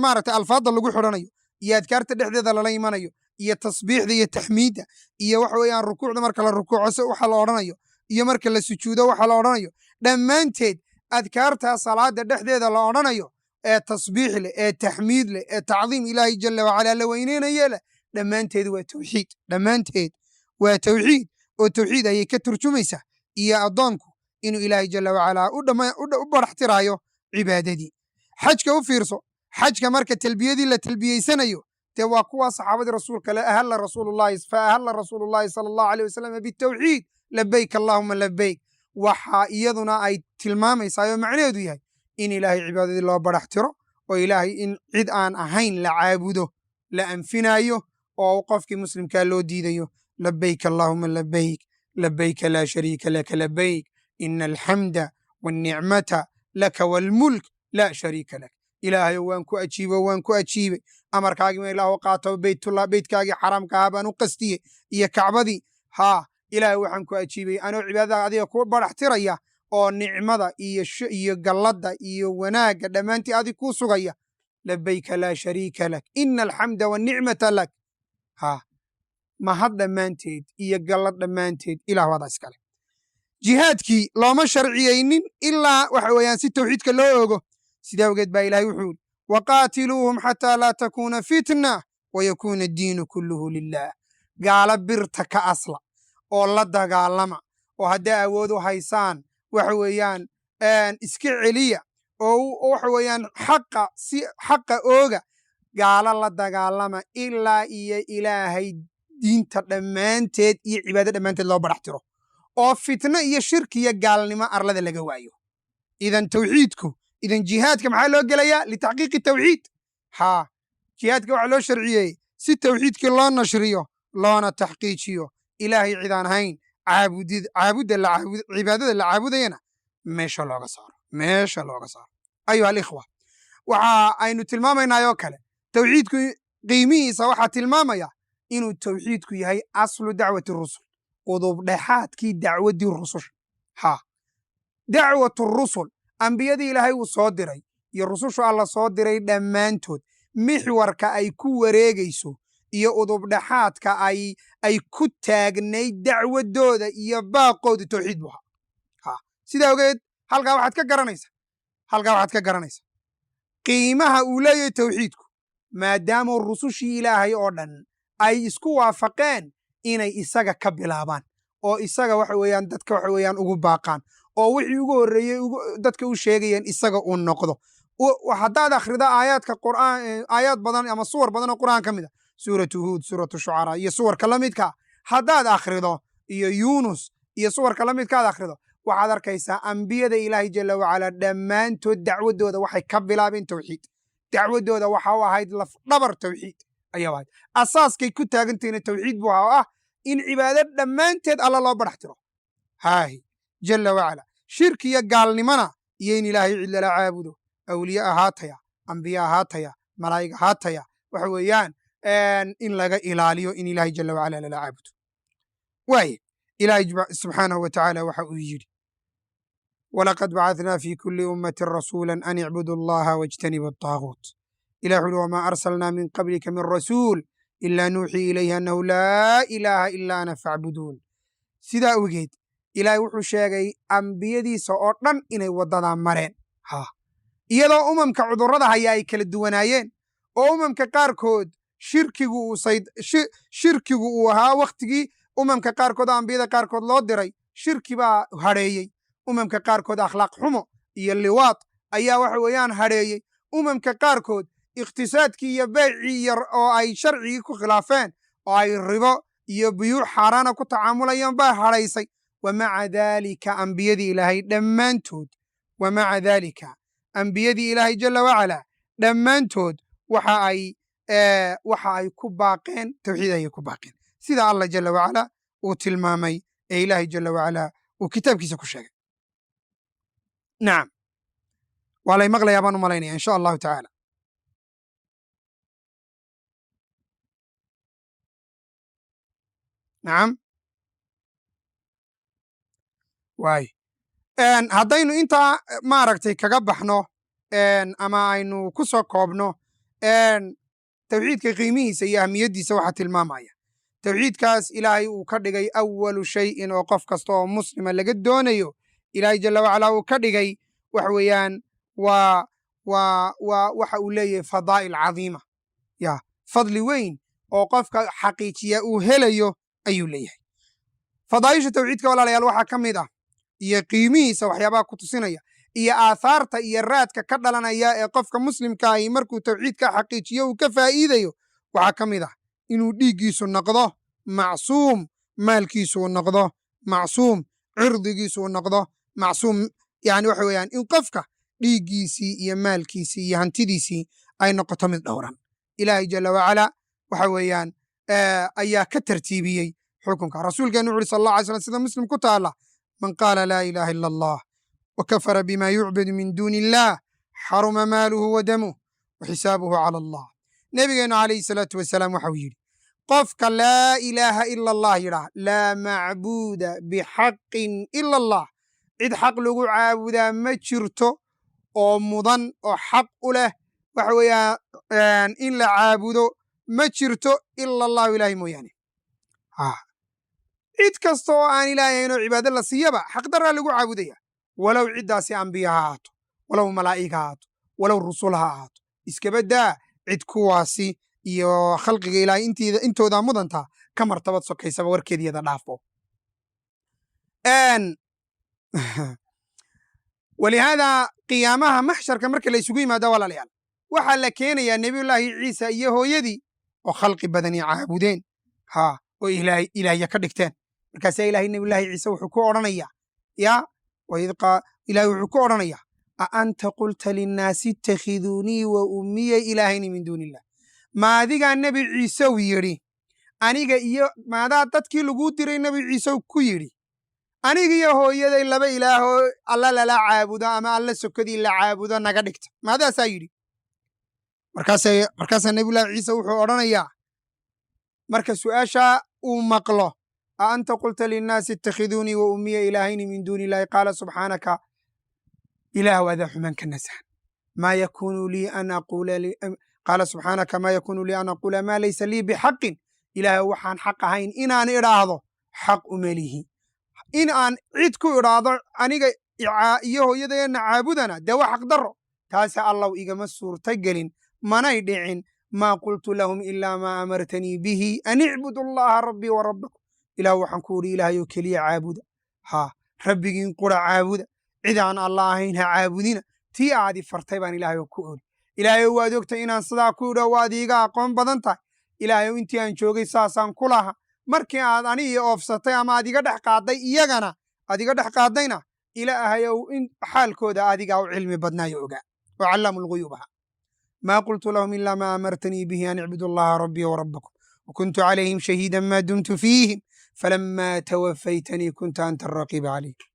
maaragtay alfaadda lagu xidhanayo iyo adkaarta dhexdeeda lala imanayo iyo tasbiixda iyo taxmiidda iyo waxa weeyaan rukuucda marka la rukuuco waxa la odhanayo iyo marka la sujuudo waxa la odhanayo dhammaanteed adkaartaa salaada dhexdeeda la odhanayo ee tasbiix leh ee taxmiid leh ee tacdiim ilaahay jala wacalaa la weyneynaye leh dhammaanteed waa tawxiid dhammaanteed waa tawxiid oo tawxiid ayay ka turjumaysaa iyo addoonku inuu ilaahay jala wacalaa u baraxtiraayo cibaadadii xajka u fiirso xajka marka talbiyadii la talbiyeysanayo dee waa kuwaa saxaabadii rasuulka le ahalla rasuulullahi sala allahu aleyh wasalam bitawxiid labayk allahuma labayk waxaa iyaduna ay tilmaamaysaa oo macnaheedu yahay in ilaahay cibaadadii loo barax tiro oo ilaahay in cid aan ahayn la caabudo la anfinaayo oo qofkii muslimkaa loo diidayo labayk allahuma labayk لبيك لا شريك لك لبيك إن الحمد والنعمة لك والملك لا شريك لك إلهي وانكو أجيب أمر كاغي ما إله قاطو بيت الله بيت كاغي حرام كهابان وقستي إيا كعبدي ها إلهي وحنكو أجيبي أنا عبادة هذه كو برحتريا oo nicmada iyo gallada iyo wanaaga dhammaantii adi kuu sugaya labayka laa shariika lak ina alxamda wanicmata lak ha mahad dhammaanteed iyo gallad dhammaanteed ilah wadaa iskale jihaadkii looma sharciyeynin ilaa waxa weeyaan si tawxiidka loo ogo sidaa awgeed baa ilahay wuxuu yidhi waqaatiluuhum xataa laa takuuna fitna wayakuuna addiinu kulluhu lilah gaala birta ka asla oo la dagaalama oo hadday awood u haysaan waxa weeyaan iska celiya oo waxa weeyaan xaqa ooga gaala la dagaalama ilaa iyo ilaahay diinta dhammaanteed iyo cibaado dhammaanteed loo barax tiro oo fitno iyo shirki iyo gaalnimo arlada laga waayo idan tawxiidku idan jihaadka maxaa loo gelayaa litaxqiiqi tawxiid haa jihaadka waxaa loo sharciyey si tawxiidkii loo nashriyo loona taxqiijiyo ilaahay cidaan hayn cibaadada la caabudayana meesha looga saaro ayuha alikhwa waxa aynu tilmaamaynaa oo kale tawxiidku qiimihiisa waxaa tilmaamaya inuu tawxiidku yahay aslu dacwati rusul udubdhexaadkii dacwaddii rususha ha dacwatu rusul ambiyadii ilaahay uu soo diray iyo rusushu alla soo diray dhammaantood mixwarka ay ku wareegayso iyo udubdhexaadka ay ku taagnayd dacwadooda iyo baaqooda tawxiid buu ahaa sidaa ogeed halkaa waxaad ka garanaysaa qiimaha uu leeyahay tawxiidku maadaama rusushii ilaahay oo dhan ay isku waafaqeen inay isaga ka bilaabaan oo isaga waxa weeyaan dadka waxa weeyaan ugu baaqaan oo wixii ugu horreeyey dadka u sheegayeen isaga uu noqdo haddaad akhrido aayaad badan ama suwar badan oo qur'aan ka mid a suuratu huud suuratu shucaraa iyo suwarka la midkaa haddaad akhrido iyo yuunus iyo suwarka la midkaad akhrido waxaad arkaysaa ambiyada ilaahay jalla wacalaa dhammaantood dacwaddooda waxay ka bilaabeen tawxiid dacwaddooda waxa u ahayd lafdhabar tawxiid ayaa ahayd asaaskay ku taagantahayna tawxiid buu ahaa oo ah in cibaado dhammaanteed alla loo barax tiro haahi jalla wacalaa shirki iyo gaalnimona iyo in ilaahay cid lala caabudo awliye ahaataya ambiye ahaataya malaa'ig ahaataya waxa weeyaan in laga ilaaliyo in ilaahay jalla wacalaa lala caabudo waaye ilaahay subxaanahu wa tacaala waxa uu yidhi walaqad bacathnaa fi kulli ummatin rasuulan an icbudu allaha wajtanibu ataaguut ilah wuxu uhi wamaa arsalnaa min qablika min rasuul ilaa nuuxii ilayhi annahu laa ilaaha ilaa ana facbuduun sidaa awgeed ilaahay wuxuu sheegay ambiyadiisa oo dhan inay waddadaa mareen iyadoo umamka cudurrada haya ay kala duwanaayeen oo umamka qaarkood shirkigu uu ahaa wakhtigii umamka qaarkood oo ambiyada qaarkood loo diray shirki baa hadheeyey umamka qaarkood akhlaaq xumo iyo liwaad ayaa waxa weeyaan hadheeyey umamka qaarkood iqtisaadkii iyo beecii oo ay sharcigii ku khilaafeen oo ay ribo iyo buyuuc xaaraana ku tacaamulayaan baa hadhaysay wamaca daalika ambiyadii ilaahay dhammaantood wamaca daalika ambiyadii ilaahay jalla wacalaa dhammaantood waxa ay ku baaqeen tawxiid ayay ku baaqeen sida allah jalla wacalaa uu tilmaamay ee ilaahay jalla wacalaa uu kitaabkiisa ku sheegay nacam waa lay maqlayaa baan u malaynaya insha allahu tacaala nacam waay haddaynu intaa maaragtay kaga baxno ama aynu ku soo koobno tawxiidka qiimihiisa iyo ahmiyaddiisa waxaa tilmaamaya tawxiidkaas ilaahay uu ka dhigay awalu shayin oo qof kasta oo muslima laga doonayo ilaahay jalla wacalaa uu ka dhigay waxa weeyaan waxa uu leeyahay fadaa'il cadiima fadli weyn oo qofka xaqiijiya uu helayo ayuu leeyahay fadaa'isha tawxiidka walaalayaal waxaa ka mid ah iyo qiimihiisa waxyaabaha ku tusinaya iyo aahaarta iyo raadka ka dhalanaya ee qofka muslimka ahi markuu tawxiidka xaqiijiyo uu ka faa'iidayo waxaa ka mid ah inuu dhiiggiisu noqdo macsuum maalkiisu uu noqdo macsuum cirdigiisu uu noqdo macsuum yani waxa weeyaan in qofka dhiiggiisii iyo maalkiisii iyo hantidiisii ay noqoto mid dhowran ilaahay jalla wacalaa waxa weeyaan ayaa ka tartiibiyey xukunka rasuulkeenu wuxu uhi sal allah alay slam sida muslim ku taala man qaala laa ilaaha ila allah wakafara bima yucbadu min duuni illah xaruma maaluhu wa damuh wa xisaabuhu cala allah nebigeennu calayhi salaatu wasalaam waxau yidhi qofka laa ilaaha ila allah yidhaah laa macbuuda bixaqin ila allah cid xaq lagu caabudaa ma jirto oo mudan oo xaq u leh waxa weeyaan in la caabudo ma jirto ila allahu ilaahay mooyaane cid kasta oo aan ilaahay ahayn oo cibaado la siiyaba xaqdarraa lagu caabudaya walow ciddaasi ambiya ha ahaato walow malaa'ig ha ahaato walow rusul ha ahaato iskaba daa cid kuwaasi iyo khalqiga ilaahay intoodaa mudantaa ka martabad sokaysaba warkeediyada dhaafo walihaadaa qiyaamaha maxsharka marka la isugu yimaado walaalayaal waxaa la keenayaa nebiyullaahi ciisa iyo hooyadii oo khalqi badani caabudeen oo ilaahya ka dhigteen markaasaa ilaahay nebiyullaahi ciise wuxuu ku odhanayaa ilaahay wuxuu ku odhanayaa a anta qulta linnaasi ittakhiduunii wa ummiya ilaahayni min duuni illah maadigaa nebi ciisew yidhi aniga iyo maadaa dadkii laguu diray nebi ciisew ku yidhi aniga iyo hooyaday laba ilaahoo alla lala caabudo ama alla sokodii la caabudo naga dhigta maadaasaa yidhi markaasaa nebiyullaahi ciise wuxuu odhanayaa marka su'aashaa uu maqlo a anta qulta linnaasi ittakhiduunii wa ummiya ilaahayni min duuni illaahi qaala subxaanaka ilaahu adaa xumaan ka nasahan maa yakuunu lii an aquula qaala subxaanaka maa yakuunu lii an aquula maa laysa lii bixaqin ilaahu waxaan xaq ahayn inaan idhaahdo xaq uma lihi in aan cid ku idhaahdo aniga iyo hooyadeenna caabudana dee waa xaqdarro taase allaw igama suurta gelin manay dhicin maa qultu lahum ilaa maa amartanii bihi an icbudu allaha rabbii wa rabbakum ilaahu waxaan ku idhi ilaahayoo keliya caabuda rabbigiin qura caabuda cid aan alla ahayn ha caabudina tii aadi fartay baan ilaahayoo ku oli ilaahayow waad ogtay inaan sidaa ku idho waad iiga aqoon badan tahay ilaahayow intii aan joogay saasaan ku laha markii aad anigii oofsatay ama aad iga dhex qaadday iyagana aad iga dhex qaaddayna ilaahayow in xaalkooda adigaa u cilmi badnaayo ogaa oo callaamu lguyuub aha maa qultu lahum ilaa maa amartanii bihi an icbudu allaha rabbii wa rabbakum wakuntu calayhim shahiidan maa dumtu fiihim falamaa tawafaytanii kunta anta araqiiba calayhim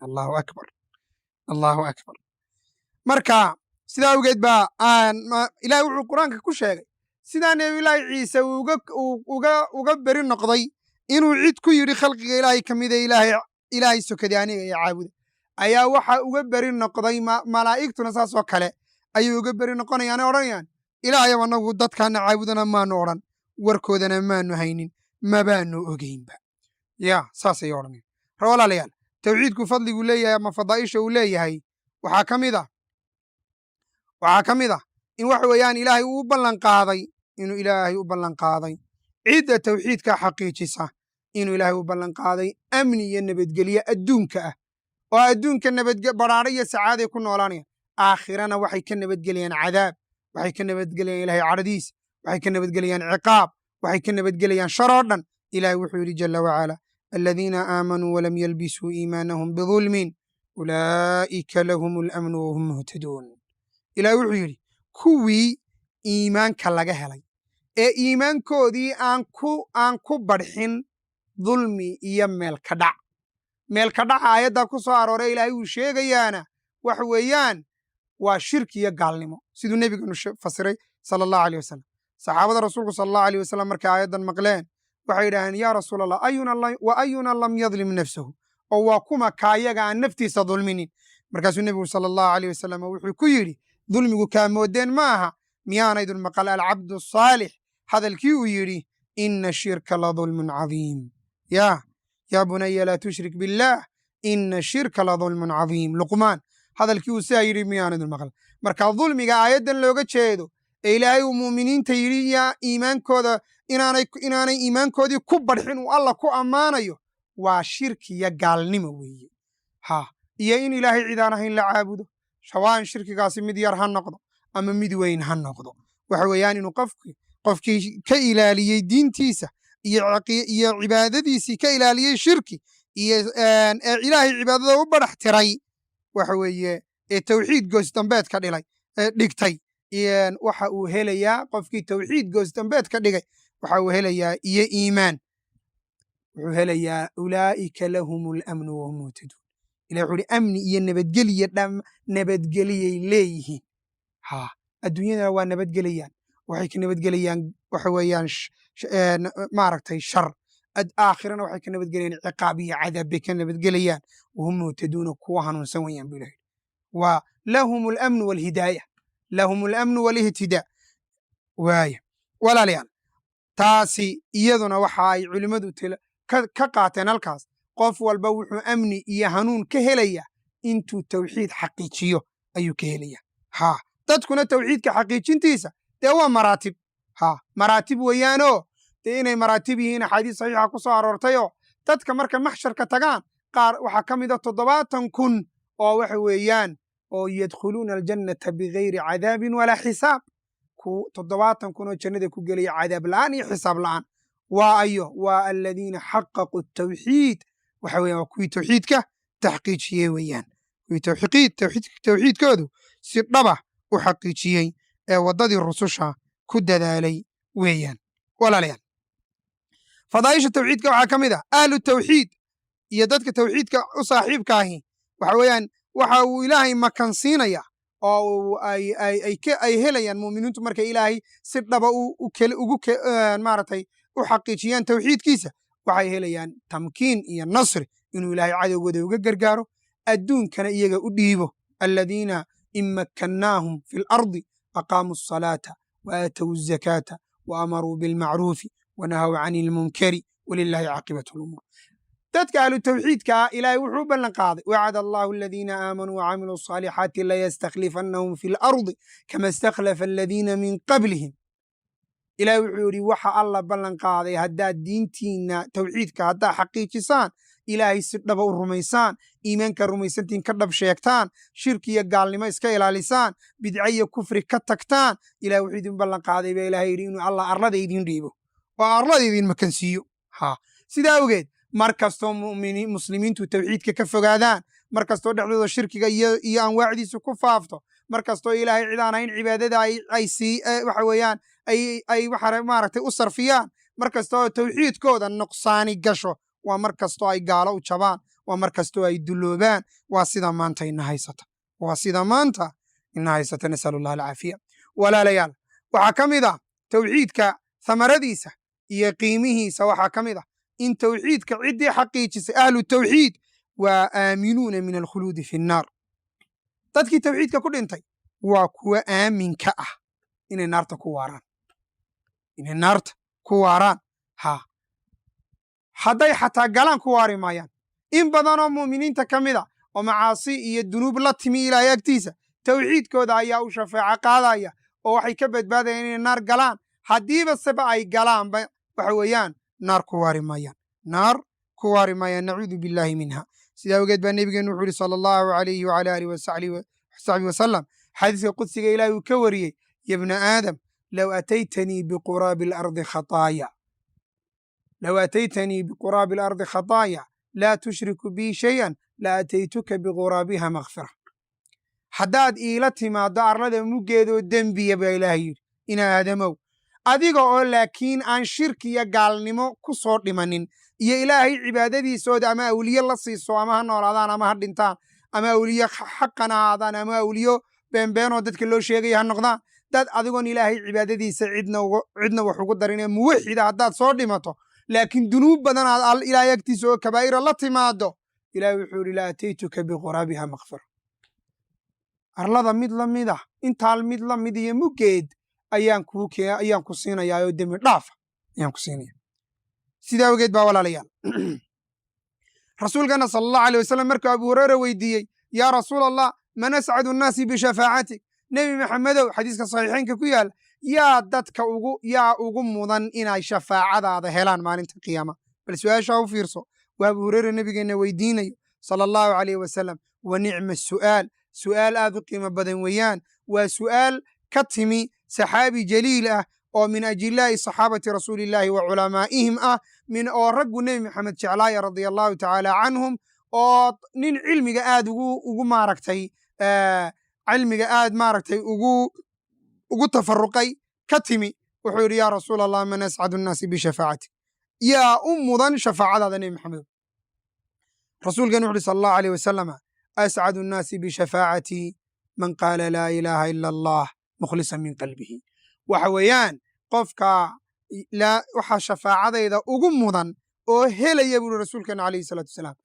allahu akbar allahu akbar marka sidaa awgeed baa ilahay wuxuu qur-aanka ku sheegay sidaa nebiyullaahi ciise uga beri noqday inuu cid ku yidhi khalqiga ilaahay ka mida ilaahay sokadii aniga iyo caabuda ayaa waxa uga beri noqday malaa'igtuna saasoo kale ayay uga beri noqonayaane odhanayaan ilaahayow annagu dadkaana caabudana maanu odhan warkoodana maanu haynin mabaanu ogeynba saasay odhanayan walaalayaal tawxiidku fadliguu leeyahay ama fadaa'isha uu leeyahay waxaa ka mid ah in waxa weeyaan ilaahay uu ballanqaaday inuu ilaahay u ballanqaaday cidda tawxiidka xaqiijisa inuu ilaahay u ballanqaaday amni iyo nabadgelye adduunka ah oo adduunka baraaro iyo sacaaday ku noolaanayaan aakhirana waxay ka nabadgelayaan cadaab waxay ka nabadgelayaan ilaahay cadhadiis waxay ka nabadgelayaan ciqaab waxay ka nabadgelayaan sharoo dhan ilaahay wuxuu yidhi jala wacala aladiina aamanuu walam yalbisuu iimaanahum bidulmin ulaa'ika lahum alamnu wahum muhtaduun ilaahay wuxuu yidhi kuwii iimaanka laga helay ee iimaankoodii aan ku badxin dulmi iyo meelka dhac aayaddaa ku soo arooray ilaahay uu sheegayaana waxa weeyaan waa shirki iyo gaalnimo siduu nebiganu fasiray sala allahu aleyh wasalam saxaabada rasuulku sala allahu aleyh wasalam markay aayaddan maqleen waxay yidhaaheen yaa rasuul allah wa ayuna lam yadlim nafsahu oo waa kuma kaayaga aan naftiisa dulminin markaasuu nebigu sala allahu aleyh wasalam wuxuu ku yidhi dulmigu kaa moodeen ma aha miyaanaydun maqal alcabdu saalix hadalkii uu yidhi ina shirka la dulmun cadiim yaa bunaya laa tushrik billaah ina shirka la dulmun cadiim luqmaan hadalkii uu sidaa yidhi miyaanaydun maqal marka dulmiga aayaddan looga jeedo ee ilaahay uu mu'miniinta yidhi yaa iimaankooda inaanay iimaankoodii ku badxin uu alla ku ammaanayo waa shirki iyo gaalnimo weeye iyo in ilaahay cidaan ahayn la caabudo shawaan shirkigaasi mid yar ha noqdo ama mid weyn ha noqdo waxa weeyaan inuu qofkii ka ilaaliyey diintiisa iyo cibaadadiisii ka ilaaliyey shirki iyo ilaahay cibaadada u badhax tiray waxa weeye ee tawxiid goosdambeed ka dhigtay waxa uu helayaa qofkii tawxiid goosdambeed ka dhigay waxa uu helayaa iyo iimaan وحهليا أولئك لهم الأمن وهم مهتدون إلى وحولي أمني إيا نبتقلية دم نبتقلية إليه ها الدنيا waa nabadgelayaan waxay ka nabadgelayaan waxa weeyaan maaragtay shar aakhirana waxay ka nabadgelayaan ciqaab iyo cadaab bay ka nabadgelayaan wahum muhtaduuna kuwa hanuunsan wayaan buu ilaahay waa lahum alamnu walhidaaya lahum alamnu walihtidaa waaya walaalayaal taasi iyaduna waxa ay culimmadu ka qaateen halkaas qof walba wuxuu amni iyo hanuun ka helaya intuu tawxiid xaqiijiyo ayuu ka helaya haa dadkuna tawxiidka xaqiijintiisa dee waa maraatib maraatib weeyaanoo dee inay maraatib yihiin axaadiis saxiixa ku soo aroortayoo dadka marka maxsharka tagaan qaar waxaa ka mid a 70,000 oo waxa weeyaan oo yadkhuluuna aljannata bigayri cadaabin walaa xisaab 70,000 oo jannada ku gelaya cadaab la'aan iyo xisaab la'aan waa ayo waa aladiina xaqaquu tawxiid waxa weeyaan waa kuwii tawxiidka taxqiijiyey weeyaan kuwii tawxiidkoodu si dhaba u xaqiijiyey ee waddadii rususha ku dadaalay weeyaan walaalayaal fadaa'isha tawxiidka waxaa ka mid ah ahlu tawxiid iyo dadka tawxiidka u saaxiibka ahi waxa weeyaan waxa uu ilaahay makansiinaya oo ay helayaan mu'miniintu markay ilaahay si dhaba ugu maaragtay u xaqiijiyaan tawxiidkiisa waxay helayaan tamkiin iyo nasri inuu ilaahay cadowgooda uga gargaaro adduunkana iyaga u dhiibo aladiina in makkannaahum fi lardi aqaamuu asalaata waaatow azakaata waamaruu bilmacruufi wanahaw cani ilmunkari walilaahi caaqibatu lumuur dadka ahlu tawxiidka ah ilaahay wuxuu u ballan qaaday wacada allahu aladiina aamanuu wacamiluu asaalixaati layastakhlifannahum fi lardi kama istakhlafa aladiina min qablihim ilaahay wuxuu yidhi waxa alla ballan qaaday haddaad diintiinna tawxiidka haddaad xaqiijisaan ilaahay si dhaba u rumaysaan iimaanka rumaysantiin ka dhab sheegtaan shirki iyo gaalnimo iska ilaalisaan bidca iyo kufri ka tagtaan ilahay wuxuu idin ballan qaaday baa ilahay yidhi inuu allah arlada idin dhiibo oo arlada idin makansiiyo sidaa awgeed mar kastoo muslimiintu tawxiidka ka fogaadaan mar kastoo dhexdooda shirkiga iyo anwaacdiisu ku faafto mar kastoo ilaahay cid aan ahayn cibaadada waxa weeyaan ay maaragtay u sarfiyaan mar kastoo tawxiidkooda nuqsaani gasho waa mar kastoo ay gaalo u jabaan waa mar kastoo ay duloobaan waa sida maanta ina haysata nasalu allah alcaafiya walaalayaal waxaa ka mid ah tawxiidka thamaradiisa iyo qiimihiisa waxaa ka mid ah in tawxiidka ciddii xaqiijisay ahlu tawxiid waa aaminuuna min alkhuluudi fi nnaar dadkii tawxiidka ku dhintay waa kuwa aaminka ah inay naarta ku waaraan hadday xataa galaan ku waari maayaan in badanoo mu'miniinta ka mid a oo macaasi iyo dunuub la timi ilaahay agtiisa tawxiidkooda ayaa u shafeeco qaadaya oo waxay ka badbaadayaan inay naar galaan haddiiba seba ay galaanba waxa weeyaan naar ku waari maayaan nacuudu billaahi minha sidaa awgeed baa nebigeenu wuxuu yihi sala allahu alayhi wala alihi wasaxbi wasalam xadiiska qudsiga ilaahi uu ka wariyey ya bna aadam low ataytanii biquraabi alardi khataaya laa tushriku bii shayan la ataytuka biquraabiha makfira haddaad iila timaaddo arlada muggeedoo dembiya baa ilaahay yidhi ina aadamow adiga oo laakiin aan shirki iyo gaalnimo ku soo dhimanin iyo ilaahay cibaadadiisooda ama awliye la siiso ama ha noolaadaan ama ha dhintaan ama awliye xaqan ahaadaan ama awliyo beenbeenoo dadka loo sheegaya ha noqdaan dad adigoon ilaahay cibaadadiisa cidna wax ugu darinee muwaxida haddaad soo dhimato laakiin dunuub badan aad ilaahay agtiisa oo kabaa'ira la timaado ilahay wuxuu yidhi la ataytuka biquraabiha makfira arlada mid la mid ah intaal mid la mid iyo muggeed ayaan ku siinayaa oo dembi dhaafa ayaan ku siinaya sidaa awgeed baa walaalayaal rasuulkana sala allahu alay wasalam markuu abu hureyre weydiiyey yaa rasuul allah man ascadu nnaasi bishafaacatik nebi maxamedow xadiiska saxiixeynka ku yaala yaa dadka yaa ugu mudan inay shafaacadaada helaan maalinta qiyaama bal su-aashaa u fiirso waa abu hureyre nebigeenna weydiinayo sala allahu alayh wasalam wa nicma su'aal aad u qiimo badan weeyaan waa su'aal ka timi saxaabi jaliil ah oo min ajillaa'i saxaabati rasuulillaahi wa culamaa'ihim ah oo raggu nebi maxamed jeclaaya radia allahu tacaala canhum oo nin cilmiga aad ugu tafaruqay ka timi wuxuu yidhi yaa rasuul allah man ascadu nnaasi bishafaacatik yaa u mudan shafaacadaada nebi maxamedow rasuulkeen wuxu uhi sala allahu aleyh wasalama ascadu nnaasi bishafaacatii man qaala laa ilaaha ila allah mukhlisan min qalbihi waxa weeyaan qofka waxaa shafaacadayda ugu mudan oo helaya buuhi rasuulkeena calayhi salaatu wasalaam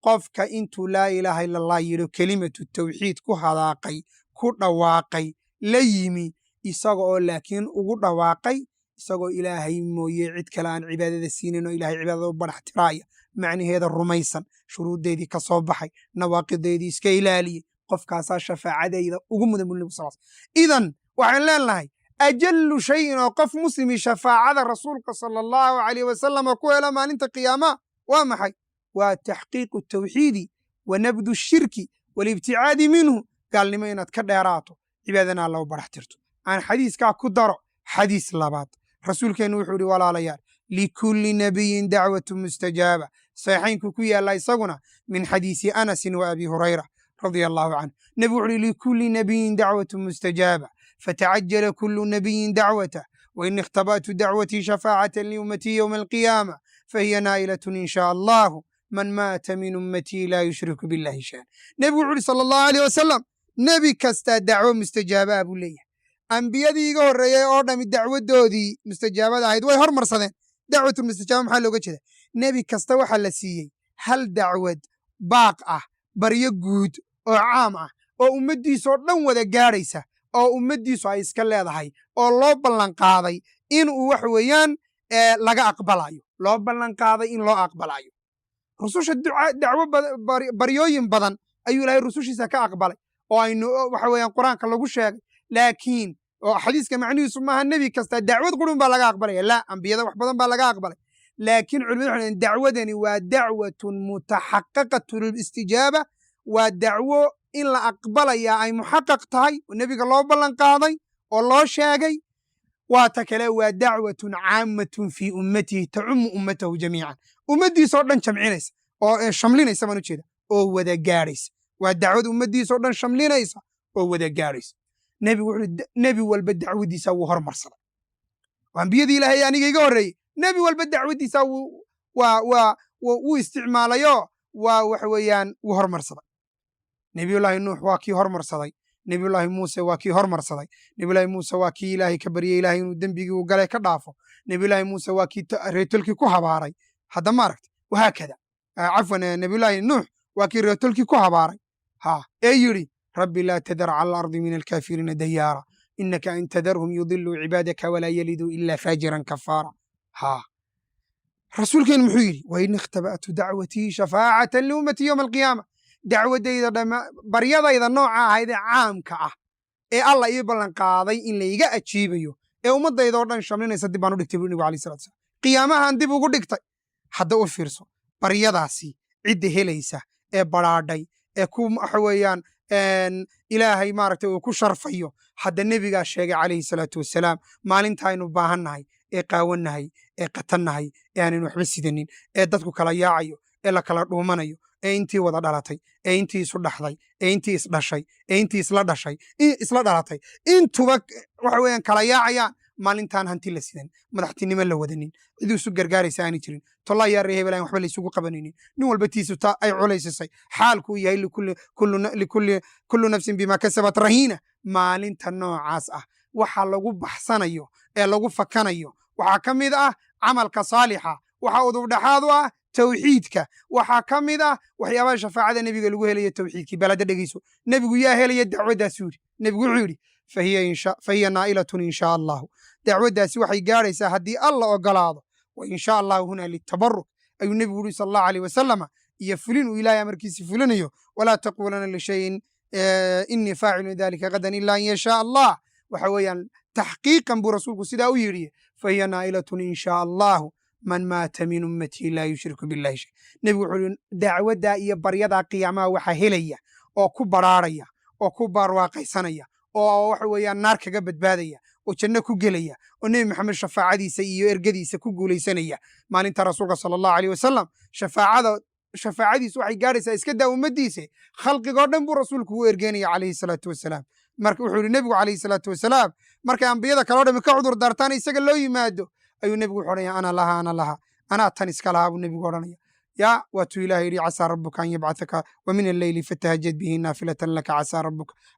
qofka intuu laa ilaaha ila allah yidho kelimatu tawxiid ku hadaaqay ku dhawaaqay la yimi isaga oo laakiin ugu dhawaaqay isagoo ilaahay mooye cid kale aan cibaadada siinayn oo ilahay cibaadada u badhax tiraaya macnaheeda rumaysan shuruuddeedii ka soo baxay nawaaqideedii iska ilaaliyey qofkaasaa shafaacadayda ugu mudan buu nebigu sal idan waxaan leenahay ajallu shayin oo qof muslimi shafaacada rasuulka sala allahu calayh wasalama ku hela maalinta qiyaama waa maxay waa taxqiiqu tawxiidi wa nabdu shirki walibticaadi minhu gaalnimo inaad ka dheeraato cibaadana alla u badhax tirto aan xadiiskaa ku daro xadiis labaad rasuulkeennu wuxuu ihi walaalayaal likulli nabiyin dacwatu mustajaaba saxiixaynku ku yaalla isaguna min xadiisi anasin wa abi hurayra radia allahu canhu nebigu wuxu uhi likulli nabiyin dacwatu mustajaaba fatacajala kullu nabiyin dacwatah wain ikhtaba'tu dacwatii shafaacatan liummatii yowma alqiyaama fahiya naa'ilatun in shaa allahu man maata min ummatii laa yushriku billahi shaan nebigu wuxu uhi sala allahu aleyh wasalam nebi kastaa dacwo mustajaabaa buu leeyahay ambiyadii iga horreeyey oo dhami dacwadoodii mustajaabada ahayd way hormarsadeen dacwatulmustajaaba maxaa looga jeeda nebi kasta waxaa la siiyey hal dacwad baaq ah baryo guud oo caam ah oo ummaddiisoo dhan wada gaadhaysa oo ummaddiisu ay iska leedahay oo loo ballanqaaday inuu wax weeyaan laga aqbalayo loo ballanqaaday in loo aqbalayo rususha dacwo baryooyin badan ayuu ilaahay rusushiisa ka aqbalay oo aynu waxa weeyaan qur-aanka lagu sheegay laakiin oo xadiiska macnihiisu maaha nebi kasta dacwad qurun baa laga aqbalaya laa ambiyada wax badan baa laga aqbalay laakiin culimadu waxay dacwadani waa dacwatun mutaxaqaqatu listijaaba waa dacwo in la aqbalayaa ay muxaqaq tahay oo nebiga loo ballan qaaday oo loo sheegay waa ta kale waa dacwatun caammatun fii ummatihi tacumu ummatahu jamiican ummaddiisoo dhan jamcinaysa oo shamlinaysa baan ujeeda oo wada gaadhaysa waa dacwad ummaddiisoo dhan shamlinaysa oo wada gaadhaysa nebigu wuxuu nebi walba dacwadiisa wuu hormarsaday ambiyadii ilaahay aniga iga horreeyey nebi walba dacwadiisa wuu isticmaalayoo waa waxa weeyaan wuu hormarsaday nebiyullaahi nuux waa kii hormarsaday nebiyullaahi muuse waa kii hormarsaday nebiyullaahi muuse waa kii ilaahay ka baryey ilaahay inuu dembigii uu galay ka dhaafo nebiyullaahi muuse waa kii reetolkii ku habaaray hadda maaragta wahaakada cafwan nebiyullaahi nuux waa kii reetolkii ku habaaray ee yidhi rabbi laa tadar cala alardi min alkaafiriina dayaara inaka in tadarhum yudiluu cibaadaka walaa yaliduu ila faajiran kafaara rasuulkeen muxuu yidhi wain ikhtaba'tu dacwatii shafaacatan liummatii yowma alqiyaama dacwadayda baryadayda nooca ahayd ee caamka ah ee alla ii ballanqaaday in layga ajiibayo ee ummaddaydoo dhan shamlinaysa dib baan u dhigtay buu nebigu alayh salatu salam qiyaamahan dib ugu dhigtay hadda u fiirso baryadaasi cidda helaysa ee badhaadhay ee ku waxa weeyaan ilaahay maaragtay uu ku sharfayo hadda nebigaa sheegay calayhi salaatu wasalaam maalintaaynu baahannahay ee qaawannahay ee qatannahay ee aanan waxba sidanin ee dadku kala yaacayo ee la kala dhuumanayo ee intii wada dhalatay ee intii isu dhaxday ee intii isdhashay ee intii isla dhalatay intuba waxa weeyaan kala yaacayaan maalintaan hanti la sidan madaxtinimo la wadanin ciduu isu gargaaraysa aani jirin tollaa yaa ree hebel aan waxba laysugu qabanaynin nin walba tiisu taa ay culaysisay xaalkuu yahay kullu nafsin bimaa kasabat rahiina maalinta noocaas ah waxa lagu baxsanayo ee lagu fakanayo waxaa ka mid ah camalka saalixa waxaa udubdhaxaad u ah tawxiidka waxaa ka mid ah waxyaabaha shafaacada nebiga lagu helaya tawxiidkii balada dhegeyso nebigu yaa helaya dacwaddaasuu yidhi nebigu wuxuu yidhi fahiya naa'ilatun in shaa allahu dacwaddaasi waxay gaadhaysaa haddii alla ogolaado wa in shaa allahu huna litabaruk ayuu nebigu yidhi sal allahu aleyh wasalama iyo fulin uu ilaahay amarkiisi fulinayo walaa taquulana lishayin inii faacilun dalika gadan ila an yashaa allah waxa weeyaan taxqiiqan buu rasuulku sidaa u yidhi fahiya naa'ilatun in shaa allahu man maata min ummatii laa yushriku billahi shay nebigu wuxuu yidhi dacwaddaa iyo baryadaa qiyaamaha waxaa helaya oo ku baraaraya oo ku barwaaqaysanaya oo waxa weeyaan naar kaga badbaadaya oo janno ku gelaya oo nebi maxamed shafaacadiisa iyo ergadiisa ku guulaysanaya maalinta rasuulka sala allahu aleyh wasalam shafaacadiisu waxay gaadhaysaa iska daa ummaddiise khalqigoo dhan buu rasuulku u ergeynaya calayhi salaatu wasalaam marka wuxuu yidhi nebigu calayhi salaatu wasalaam markay ambiyada kaloo dhami ka cudur daartaan isaga loo yimaado ayuu nebigu wuxuu odhanaya ana laha anaa tan iska lahaa buu nebigu odhanaya yaa waatuu ilaah yidhi casaa rabbuka an yabcathaka wa min alleyli fatahajad bihi naafilatan laka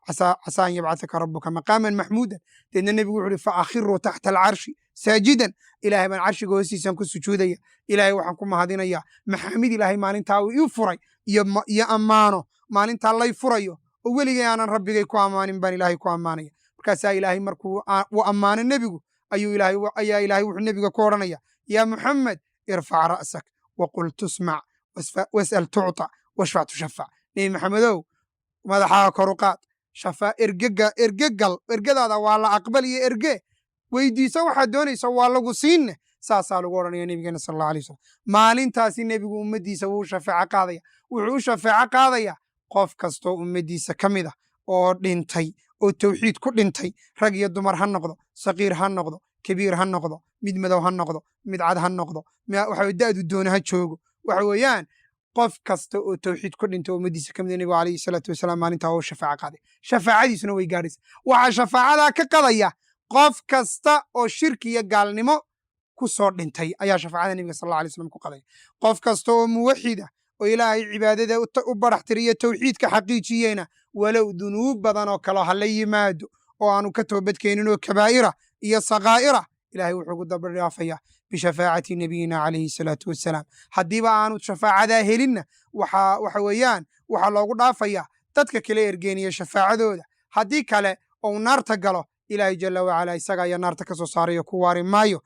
casaa an yabcathaka rabbuka maqaaman maxmuudan deedna nebigu wuxuu ihi faakhiruu taxta alcarshi saajidan ilaahay baan carshiga hoostiisaan ku sujuudaya ilaahay waxaan ku mahadinayaa maxaamid ilaahay maalintaa uu ii furay iyo ammaano maalintaa lay furayo oo weligay aanan rabbigay ku ammaanin baan ilaahay ku ammaanaya markaasaa ilaahay markuu uu ammaano nebigu ayaa ilaahay wuxuu nebiga ku odhanaya yaa muxamed irfac ra'sak waqul tusmac was'al tucطa washfac tushafac nebi maxamedow madaxaaga kor u qaad ergegal ergadaada waa la aqbal iyo erge weydiisa waxaad doonaysa waa lagu siinne saasaa lagu odhanaya nebigeena sal allahu alay wasalam maalintaasi nebigu ummaddiisa wuu shafeeco qaadaya wuxuu u shafeeco qaadaya qof kastoo ummaddiisa ka mid ah oo dhintay oo tawxiid ku dhintay rag iyo dumar ha noqdo saqiir ha noqdo kabiir ha noqdo mid madow ha noqdo mid cad ha noqdo waxa da'du doona ha joogo waxa weeyaan qof kasta oo tawxiid ku dhintay oo ummaddiisa ka mid ah nebigu calayhi salaatu wasalaam maalintaa oo shafaaco qaaday shafaacadiisuna way gaadhaysa waxaa shafaacadaa ka qadaya qof kasta oo shirki iyo gaalnimo ku soo dhintay ayaa shafaacada nebiga sal alla alay slam ku qadaya qof kasta oo muwaxid ah oo ilaahay cibaadada u barax tiriyo tawxiidka xaqiijiyeyna walow dunuub badan oo kale ha la yimaado oo aanu ka toobadkeenin oo kabaa'ira iyo sakaa'ira ilaahay wuxuu gu daba dhaafayaa bishafaacati nabiyina calayhi salaatu wasalaam haddiiba aanu shafaacadaa helinna waxa weeyaan waxaa loogu dhaafayaa dadka kale ergeeniya shafaacadooda haddii kale ou naarta galo ilaahay jala wacala isaga ayaa naarta ka soo saarayo ku waari maayo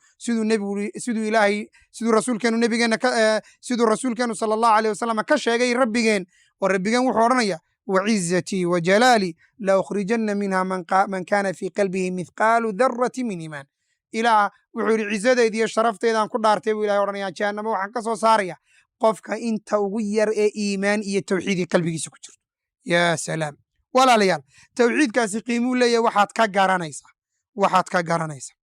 siduu rasuulkeenu sala allahu aleyh wasalam ka sheegay rabbigeen oo rabbigeen wuxuu odhanaya wacizatii wajalaalii la ukhrijanna minha man kaana fii qalbihi mithqaalu darati min iimaan ilaah wuxuu yidhi cizadeeda iyo sharafteedaan ku dhaartay buu ilahay odhanaya jahannama waxaan ka soo saaraya qofka inta ugu yar ee iimaan iyo tawxiidii qalbigiisa ku jirto yaa salaam walaalayaal tawxiidkaasi qiimuu leeyahay waxaad ka garanaysaa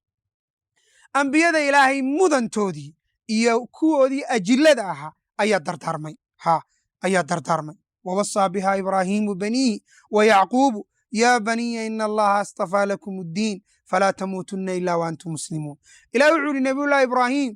ambiyada ilaahay mudantoodii iyo kuwoodii ajillada ahaa ayaa dardaarmay wawasaa bihaa ibraahiimu baniihi wa yacquubu yaa baniya ina allaha astafaa lakum uddiin falaa tamuutunna ilaa wa antum muslimuun ilahi wuxuu yidhi nebiyullahi ibraahiim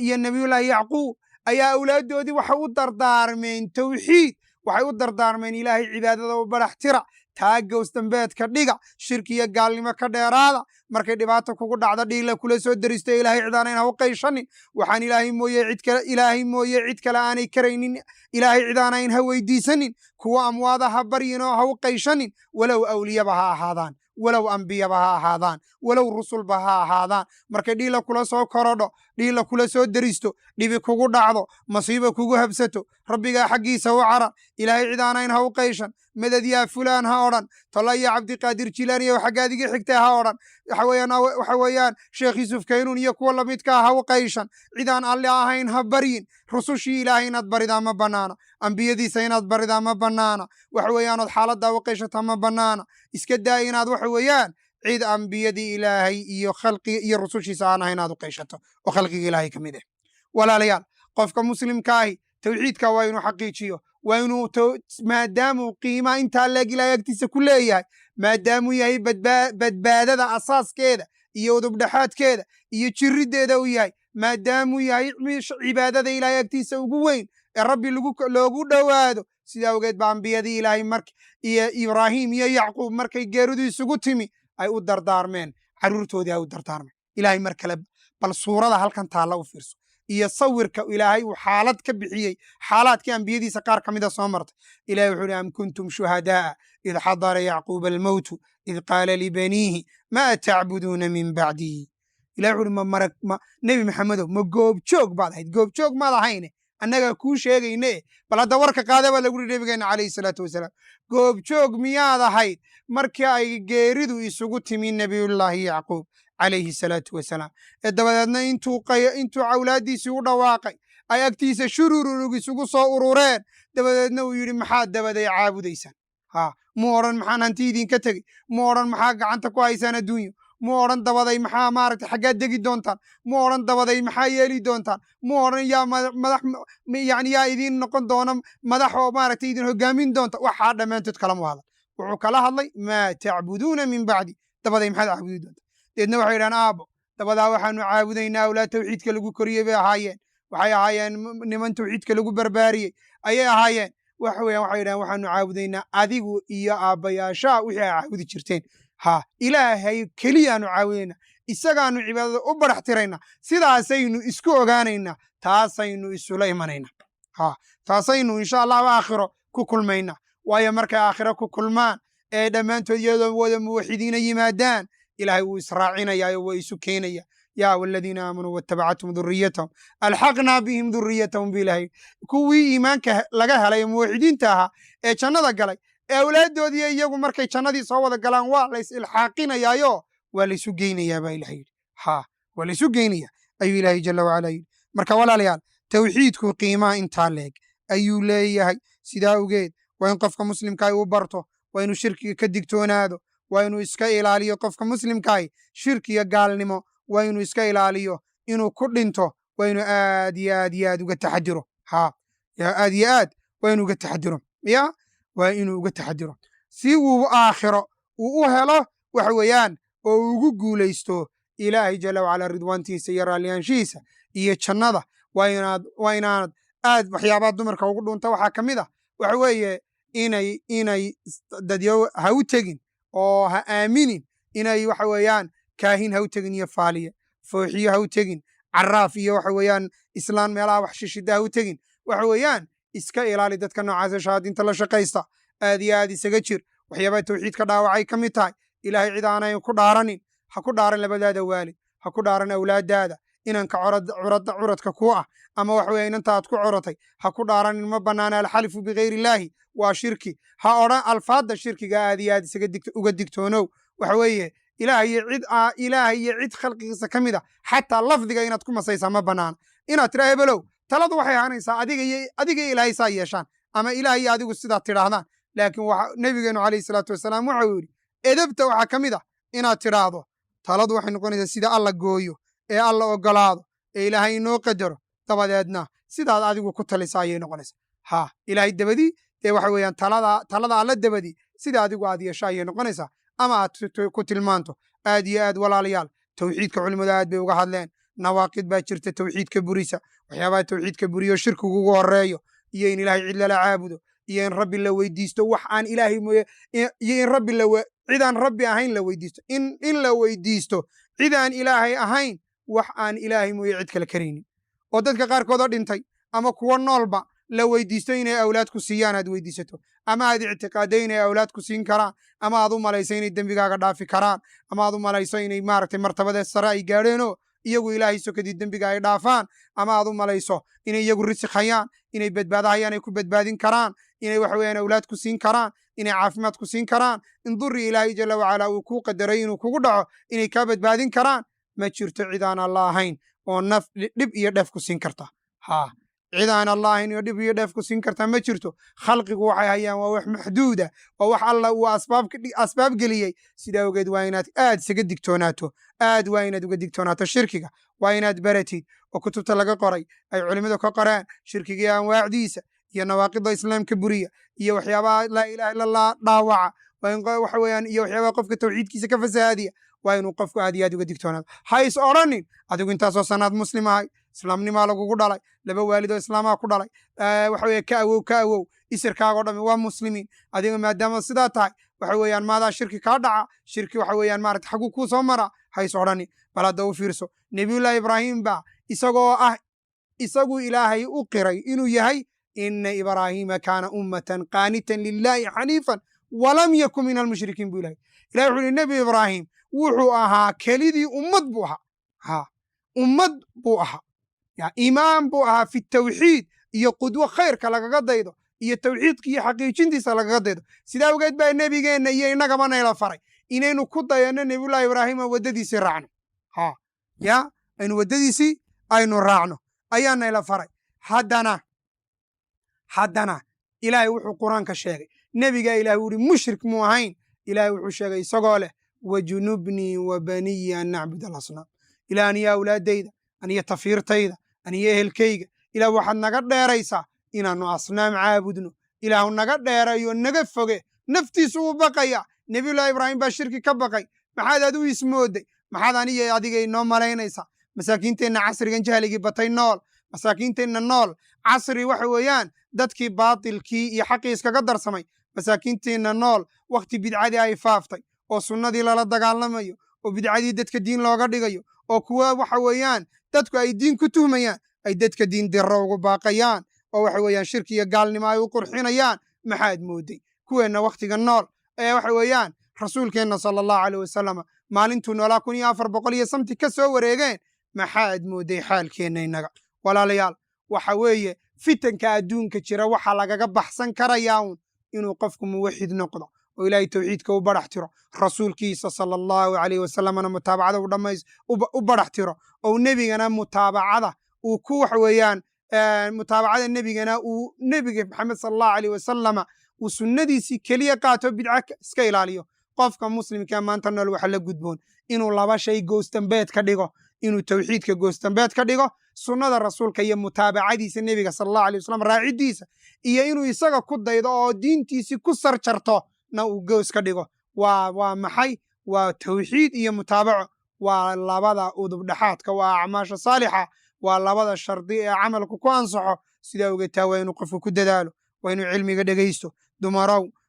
iyo nebiyullaahi yacquub ayaa awlaaddoodii waxay u dardaarmeen tawxiid waxay u dardaarmeen ilaahay cibaadada u barax tira taa gowsdambeedka dhiga shirki iyo gaalnimo ka dheeraada markay dhibaata kugu dhacda dhiigla kula soo deristo ilaahay cidaanayn ha u qayshanin waxaan ilaahay mooye cid kale aanay karaynin ilaahay cidaanayn ha weydiisanin kuwa amwaada ha baryinoo ha u qayshanin walow awliyaba ha ahaadaan walow ambiyaba ha ahaadaan walow rusulba ha ahaadaan markay dhiigla kula soo korodho dhiigla kula soo deristo dhibi kugu dhacdo masiibo kugu habsato rabbigaa xaggiisa u carar ilaahay cidaanayn ha u qayshan madad yaa fulaan ha odhan tolaya cabdiqaadir jilaaniya xaggaad iga xigtay ha odhan waxa weeyaan sheekh yuusuf kaynuun iyo kuwa lamidkaa ha u qayshan cidaan alle ahayn ha baryin rusushii ilaahay inaad baridaa ma bannaana ambiyadiisa inaad baridaa ma bannaana waxa weeyaanood xaaladdaa u qayshata ma bannaana iska daa inaad waxa weeyaan cid ambiyadii ilaahay iyo khalqiga iyo rusushiisa aan ahay inaad u qayshato oo khalqiga ilaahay ka mid ah walaalayaal qofka muslimka ahi tawxiidka waa inuu xaqiijiyo waa inuu maadaamuu qiimaa intaa leeg ilaahay agtiisa ku leeyahay maadaamuu yahay badbaadada asaaskeeda iyo udubdhexaadkeeda iyo jiriddeeda u yahay maadaamuu yahay cibaadada ilaahay agtiisa ugu weyn ee rabbi loogu dhowaado sidaa awgeed ba ambiyadii ilaahay iyo ibraahim iyo yacquub markay geeridu isugu timi ay u dardaarmeen carruurtoodii ay u dardaarmeen ilaahay mar kale bal suurada halkan taalla u fiirso iyo sawirka ilaahay uu xaalad ka bixiyey xaalaadkii ambiyadiisa qaar ka mida soo martay ilahay wuxuu ihi am kuntum shuhadaa'a id xadara yacquuba almowtu id qaala libaniihi maa tacbuduuna min bacdihi ilahay wuxu uhi nebi maxamedow ma goobjoog baad ahayd goobjoog maad ahayne annagaa kuu sheegayne bal hadda warka qaada baa lagu yihi nabigeena calayhi salaatu wasalaam goobjoog miyaad ahayd markii ay geeridu isugu timi nebiyullaahi yacquub calayhi salaatu wasalaam ee dabadeedna intuu awlaaddiisii u dhawaaqay ay agtiisa shurururug isugu soo urureen dabadeedna uu yidhi maxaad dabaday caabudaysaan mu odhan maxaan hanti idinka tegey mu odhan maxaa gacanta ku haysaan adduunyo mu odhan dabaday maxaa maaragtay xaggaad degi doontaan mu odhan dabaday maxaa yeeli doontaan mu odhan yaa yani yaa idiin noqon doona madax oo maaragtay idin hogaamin doonta waxaa dhammaantood kalama hadlan wuxuu kala hadlay maa tacbuduuna min bacdi dabaday maxaad caabudi doontaan deedna waxay yidhahaan aabbo dabadaa waxaanu caabudaynaa awlaad tawxiidka lagu koriyey bay ahaayeen waxay ahaayeen niman tawxiidka lagu barbaariyey ayay ahaayeen waxa weeyaan waxay yidhahan waxaanu caabudaynaa adigu iyo aabbayaashaa wixii ay caabudi jirteen ilaahay keliyaanu caabudaynaa isagaanu cibaadada u barax tiraynaa sidaasaynu isku ogaanaynaa taasaynu isula imanaynaa taasaynu insha allahu aakhiro ku kulmaynaa waayo markay aakhiro ku kulmaan ee dhammaantood iyadoo wada muwaxidiina yimaadaan ilaahay wuu israacinayaayo waa isu keenaya yaa waladiina aamanuu watabacathm duriyatahum alxaqnaa bihim duriyatahum biilaahay kuwii iimaanka laga helay ee muwaxidiinta ahaa ee jannada galay ee awlaaddoodii iyagu markay jannadii soo wada galaan waa lays ilxaaqinayaayo waa laysu geynayaa baa ilahay yidhi waa laysu geynaya ayuu ilaahay jala wacala yidhi marka walaalayaal tawxiidku qiimaha intaa leeg ayuu leeyahay sidaa awgeed waa in qofka muslimkaay u barto waa inuu shirkiga ka digtoonaado waa inuu iska ilaaliyo qofka muslimkaay shirkiga gaalnimo waa inuu iska ilaaliyo inuu ku dhinto waa inuu aad iyo aad iyo aad uga taxadiro aad iyo aad waa inuu uga taxadiro waa inuu uga taxadiro si uu aakhiro uu u helo waxa weeyaan oo ugu guulaysto ilaahay jala wacala ridwaantiisa iyo raalliyaanshihiisa iyo jannada waa inaanad aad waxyaabaha dumarka ugu dhunta waxaa ka mid ah waxa weeye inay dadyo ha u tegin oo ha aaminin inay waxa weeyaan kaahin ha u tegin iyo faaliye fooxiyo ha u tegin caraaf iyo waxa weeyaan islaan meelaha wax shishida ha u tegin waxa weeyaan iska ilaali dadka noocaasa shahaadiinta la shaqaysta aad iyo aad isaga jir waxyaabaha tawxiidka dhaawacay ka mid tahay ilaahay cid aanay ku dhaaranin ha ku dhaaran labadaada waalid ha ku dhaaran awlaadaada inanka curadka ku ah ama waxa weeye inantaad ku coratay ha ku dhaaranin ma bannaana alxalifu bikayri illaahi waa shirki ha odhan alfaadda shirkiga aad iyo aad isaga uga digtoonow waxa weeye ilaahay iyo cid khalqigiisa ka mid a xataa lafdiga inaad ku masaysaa ma bannaana inaad tidhaa hebelow taladu waxay ahaanaysaa adiga ilaahay saa yeeshaan ama ilaah iyo adigu sidaad tidhaahdaan laakiin nebigeenu calayhi salaatu wasalaam waxau yidhi edebta waxaa ka mid ah inaad tidhaahdo taladu waxay noqonaysaa sida alla gooyo ee alla ogolaado ee ilaahay inoo qadaro dabadeedna sidaad adigu ku talisa ayay noqonaysaa ilaahay dabadii dee waxa weeyaan talada alla dabadii sida adigu aad yeesho ayay noqonaysaa ama aad ku tilmaanto aad iyo aad walaalayaal tawxiidka culimmadu aad bay uga hadleen nawaaqid baa jirta tawxiidka burisa waxyaabaha tawxiidka buriyo shirkigu ugu horeeyo iyo in ilaahay cid lala caabudo iyo in rabbi la weydiisto wax aan ilaahay mooye iyo in rabbi cidaan rabbi ahayn la weydiisto in la weydiisto cid aan ilaahay ahayn wax aan ilaahay mooye cid kale karaynin oo dadka qaarkoodoo dhintay ama kuwo noolba la weydiisto inay awlaad ku siiyaan aad weydiisato ama aad ictiqaaddo inay awlaad ku siin karaan ama aad u malayso inay dembigaaga dhaafi karaan ama aad u malayso inay maaragtay martabada sare ay gaadheenoo iyagu ilaahay sokadii dembiga ay dhaafaan ama aad u malayso inay iyagu risik hayaan inay badbaadahayaan ay ku badbaadin karaan inay waxa weeyaan awlaad ku siin karaan inay caafimaad ku siin karaan in duri ilaahay jala wacala uu kuu qadaray inuu kugu dhaco inay kaa badbaadin karaan ma jirto cid aan alla ahayn oo dhib iyo dheef ku siin karta cid aan alla ahayn oo dhib iyo dheef ku siin karta ma jirto khalqigu waxay hayaan waa wax maxduuda waa wax alla uu asbaab geliyey sidaa ogeed waa inaad aad isaga digtoonaato aad waa inaad uga digtoonaato shirkiga waa inaad baratid oo kutubta laga qoray ay culimmadu ka qoreen shirkiga iyo anwaacdiisa iyo nawaaqidda islaamka buriya iyo waxyaabaha laa ilaha illa allah dhaawaca waxa weeyaan iyo waxyaabaha qofka tawxiidkiisa ka fasahaadiya waa inuu qofku aad iyo aad uga digtoonaado ha is odhanin adigu intaasoo sannaad muslim ahay islaamnimaa lagugu dhalay laba waalidoo islaamaa ku dhalay waxa weye ka awow isirkaagoo dhami waa muslimiin adiga maadaama sidaa tahay waxa weeyaan maadaa shirki kaa dhaca shirki waxa weeyaan maarata xaguu kuu soo mara ha is odhanin bal hadda u fiirso nebiyullahi ibraahim baa isaguu ilaahay u qiray inuu yahay ina ibraahiima kaana ummatan qaanitan lilaahi xaniifan walam yakun min almushrikiin buu ilahay ilahi wuxuu yihi nebi ibraahim wuxuu ahaa kelidii ummad buu ahaa ummad buu ahaa imaam buu ahaa fi tawxiid iyo qudwo khayrka lagaga daydo iyo tawxiidka iyo xaqiijintiisa lagaga daydo sidaa awgeed baa nebigeenna iyo innagaba nayla faray inaynu ku dayanno nebiyullahi ibraahim oo waddadiisii raacno aynu waddadiisii aynu raacno ayaa nayla faray haddana ilaahay wuxuu qur-aanka sheegay nebigaa ilahi uu ihi mushrik muu ahayn ilaahay wuxuu sheegay isagoo leh wajunubnii wa baniya an nacbud alasnaam ilaa aniyo awlaaddayda aniyo tafiirtayda aniyo ehelkayga ilaah waxaad naga dheeraysaa inaannu asnaam caabudno ilaahu naga dheerayo naga foge naftiisu uu baqaya nebiyullahi ibraahim baa shirki ka baqay maxaad aad u ismooday maxaad aniyo adiga inoo malaynaysaa masaakiinteenna casrigan jahligii batay nool masaakiinteenna nool casri waxa weeyaan dadkii baatilkii iyo xaqii iskaga darsamay masaakiinteenna nool wakhti bidcadii ay faaftay oo sunnadii lala dagaalamayo oo bidcadii dadka diin looga dhigayo oo kuwa waxa weeyaan dadku ay diin ku tuhmayaan ay dadka diin dirro ugu baaqayaan oo waxa weeyaan shirki iyo gaalnimo ay u qurxinayaan maxaad mooday kuweenna wakhtiga nool ee waxa weeyaan rasuulkeenna sala allahu caleyh wasalam maalintuu noolaa 1400 iyo samti ka soo wareegeen maxaad mooday xaalkeenna innaga walaalayaal waxa weeye fitanka adduunka jira waxaa lagaga baxsan karayaa uun inuu qofku muwaxid noqdo oo ilaahay tawxiidka u barax tiro rasuulkiisa sala allahu caleyh wasalamna mutaabacada u barax tiro oo nebigana mutaabacada uu ku waxa weeyaan mutaabacada nebigana uu nebiga maxamed sala allahu caleyh wasalama uu sunnadiisii keliya qaato bidca iska ilaaliyo qofka muslimka maanta nool waxa la gudboon inuu laba shay goostambeed ka dhigo inuu tawxiidka goostambeed ka dhigo sunnada rasuulka iyo mutaabacadiisa nebiga sala allahu aleyh wasalam raacidiisa iyo inuu isaga ku daydo oo diintiisii ku sarjarto na uu goos ka dhigo waa maxay waa tawxiid iyo mutaabaco waa labada udub dhexaadka waa acmaasha saalixa waa labada shardi ee camalku ku ansaxo sidaa ogetaa waa inuu qofku ku dadaalo waa inuu cilmiga dhegaysto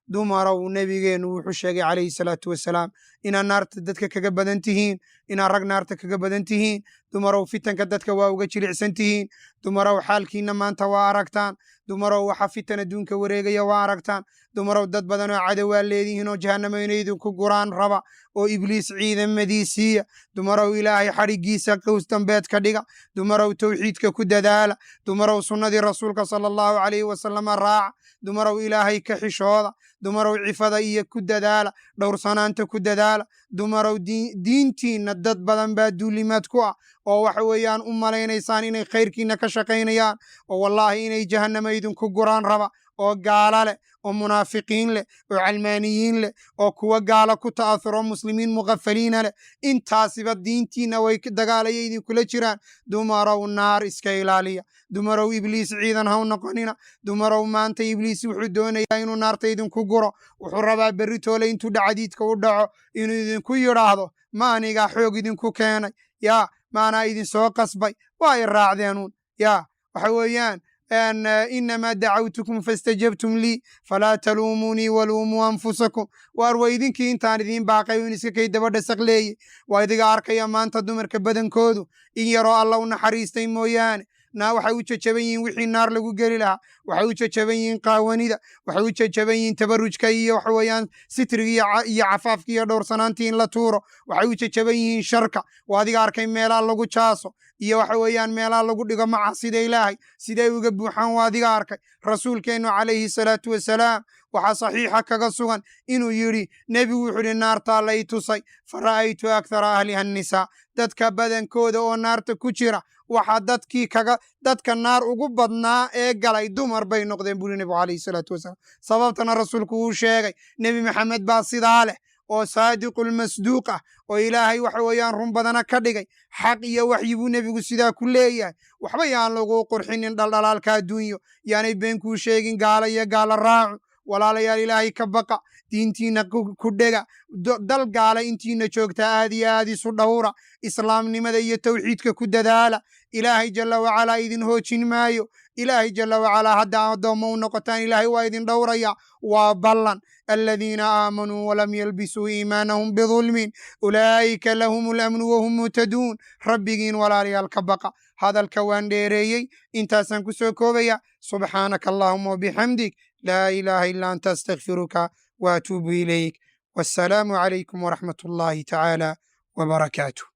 dumarow nebigeennu wuxuu sheegay calayhi salaatu wasalaam inaad naarta dadka kaga badan tihiin inaad rag naarta kaga badan tihiin dumarow fitanka dadka waa uga jilicsan tihiin dumarow xaalkiinna maanta waa aragtaan dumarow waxa fitan adduunka wareegaya waa aragtaan dumarow dad badan oo cadowaa leedihiin oo jahannamo inay idinku guraan raba oo ibliis ciidamadiisiiya dumarow ilaahay xadhiggiisa qows dambeed ka dhiga dumarow tawxiidka ku dadaala dumarow sunnadii rasuulka sala allahu calayhi wasalama raaca dumarow ilaahay ka xishooda dumarow cifada iyo ku dadaala dhowrsanaanta ku dadaala dumarow diintiinna dad badan baa duulimaad ku ah oo waxa weeyaan u malaynaysaan inay khayrkiinna ka shaqaynayaan oo wallaahi inay jahannamo idinku guraan raba oo gaala leh oo munaafiqiin leh oo calmaaniyiin leh oo kuwa gaala ku ta'athuro muslimiin muqafaliina leh intaasiba diintiinna way dagaalaya idinkula jiraan dumarow naar iska ilaaliya dumarow ibliis ciidan ha u noqonina dumarow maanta ibliis wuxuu doonayaa inuu naarta idinku guro wuxuu rabaa berri toole intuu dhacdiidka u dhaco inuu idinku yidhaahdo ma anigaa xoog idinku keenay yaa maanaa idinsoo qasbay waa i raacdeenuun yaa waxa weeyaan إنما دعوتكم فاستجبتم لي فلا تلوموني ولوموا أنفسكم وأرويدين إنتان إذين باقي ونسك كي دبر سقلي وإذا أركيا ما أنت دمر كبدن كودو إن يرى الله ونحريستين مويان na waxay u jajaban wixii naar lagu geli lahaa waxay u jajaban qaawanida waxay u jajaban tabarrujka iyo waxa weeyaan sitriga iyo cafaafka iyo dhowrsanaantii in la tuuro waxay u jajaban sharka waa adiga arkay meelaha lagu jaaso iyo waxa weeyaan meelaha lagu dhigo macaasida ilaahay siday uga buuxaan waa adiga arkay rasuulkeennu calayhi salaatu wasalaam waxaa saxiixa kaga sugan inuu yidhi nebigu wuxuu yidhi naartaa lay tusay fara'aytu akthara ahliha annisaa dadka badankooda oo naarta ku jira waxaa dadka naar ugu badnaa ee galay dumar bay noqdeen buri nebigu calayhi salaatu wasalaam sababtana rasuulku wuu sheegay nebi maxamed baa sidaa leh oo saadiqulmasduuq ah oo ilaahay waxa weeyaan run badana ka dhigay xaq iyo waxyi buu nebigu sidaa ku leeyahay waxba yaan lagu qurxinin dhaldhalaalka adduunyo yaanay been kuu sheegin gaala iyo gaala raacu walaalayaal ilaahay ka baqa diintiina ku dhega dal gaala intiina joogta aad iyo aad isu dhowra islaamnimada iyo tawxiidka ku dadaala ilaahay jalla wacalaa idin hoojin maayo ilaahay jalla wacalaa hadda addoommo u noqotaan ilaahay waa idin dhowraya waa ballan الذين آمنوا ولم يلبسوا إيمانهم بظلم أولئك لهم الأمن وهم مهتدون ربيين ولا ريال كبقى هذا الكوان ديريي انت سنكسوكوبيا سبحانك اللهم وبحمدك لا إله إلا أنت استغفرك وأتوب إليك والسلام عليكم ورحمة الله تعالى وبركاته.